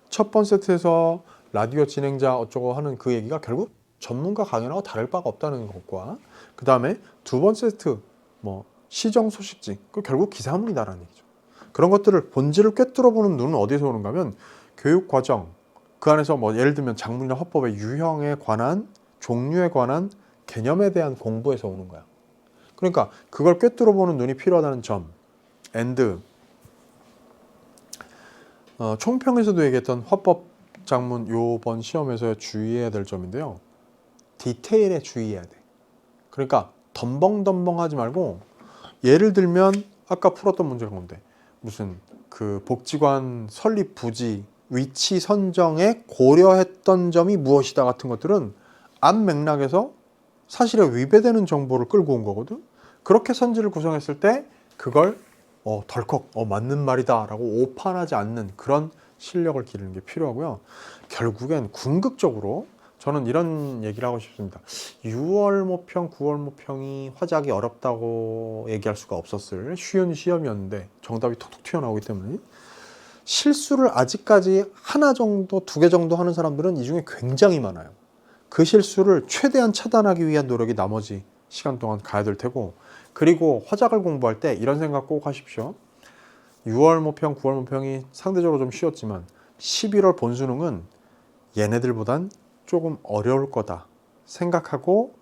첫 번째 세트에서 라디오 진행자 어쩌고 하는 그 얘기가 결국 전문가 강연하고 다를 바가 없다는 것과 그 다음에 두 번째 세트 뭐 시정 소식지 그 결국 기사문이다라는 얘기죠. 그런 것들을 본질을 꿰뚫어 보는 눈은 어디서 오는가 하면 교육 과정 그 안에서 뭐 예를 들면 작문이나 화법의 유형에 관한 종류에 관한 개념에 대한 공부에서 오는 거야. 그러니까 그걸 꿰뚫어 보는 눈이 필요하다는 점. and 총평에서도 얘기했던 화법 작문 요번 시험에서 주의해야 될 점인데요. 디테일에 주의해야 돼. 그러니까 덤벙덤벙하지 말고 예를 들면 아까 풀었던 문제가 뭔데? 무슨 그 복지관 설립 부지 위치 선정에 고려했던 점이 무엇이다 같은 것들은 앞 맥락에서 사실에 위배되는 정보를 끌고 온 거거든. 그렇게 선지를 구성했을 때 그걸 덜컥 맞는 말이다 라고 오판하지 않는 그런 실력을 기르는 게 필요하고요. 결국엔 궁극적으로 저는 이런 얘기를 하고 싶습니다. 6월 모평, 9월 모평이 화작이 어렵다고 얘기할 수가 없었을 쉬운 시험이었는데 정답이 톡톡 튀어나오기 때문에 실수를 아직까지 하나 정도, 두 개 정도 하는 사람들은 이 중에 굉장히 많아요. 그 실수를 최대한 차단하기 위한 노력이 나머지 시간 동안 가야 될 테고, 그리고 화작을 공부할 때 이런 생각 꼭 하십시오. 6월 모평, 9월 모평이 상대적으로 좀 쉬웠지만 11월 본수능은 얘네들보단 조금 어려울 거다 생각하고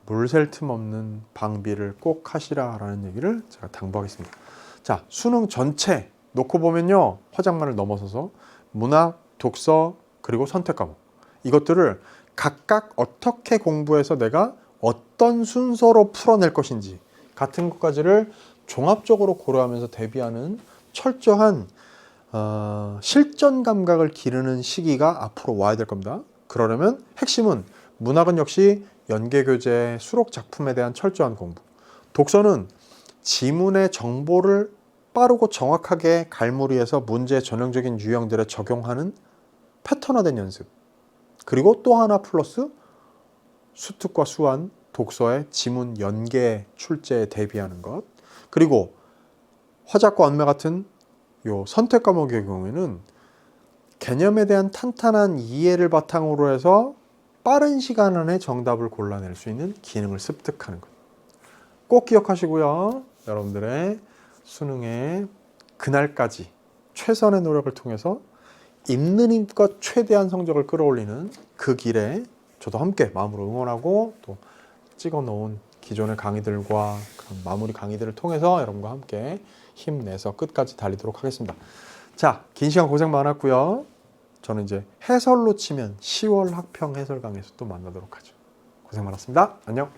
물 샐 틈 없는 방비를 꼭 하시라라는 얘기를 제가 당부하겠습니다. 자, 수능 전체 놓고 보면요, 화작만을 넘어서서 문학, 독서, 그리고 선택 과목 이것들을 각각 어떻게 공부해서 내가 어떤 순서로 풀어낼 것인지 같은 것까지를 종합적으로 고려하면서 대비하는 철저한 실전 감각을 기르는 시기가 앞으로 와야 될 겁니다. 그러려면 핵심은 문학은 역시 연계교재, 수록 작품에 대한 철저한 공부, 독서는 지문의 정보를 빠르고 정확하게 갈무리해서 문제의 전형적인 유형들에 적용하는 패턴화된 연습. 그리고 또 하나 플러스 수특과 수완, 독서의 지문 연계 출제에 대비하는 것. 그리고 화작과 언매 같은 요 선택 과목의 경우에는 개념에 대한 탄탄한 이해를 바탕으로 해서 빠른 시간 안에 정답을 골라낼 수 있는 기능을 습득하는 것. 꼭 기억하시고요. 여러분들의 수능의 그날까지 최선의 노력을 통해서 있는 힘껏 최대한 성적을 끌어올리는 그 길에 저도 함께 마음으로 응원하고 또 찍어 놓은 기존의 강의들과 그런 마무리 강의들을 통해서 여러분과 함께 힘내서 끝까지 달리도록 하겠습니다. 자, 긴 시간 고생 많았고요. 저는 이제 해설로 치면 10월 학평 해설 강의에서 또 만나도록 하죠. 고생 많았습니다. 안녕.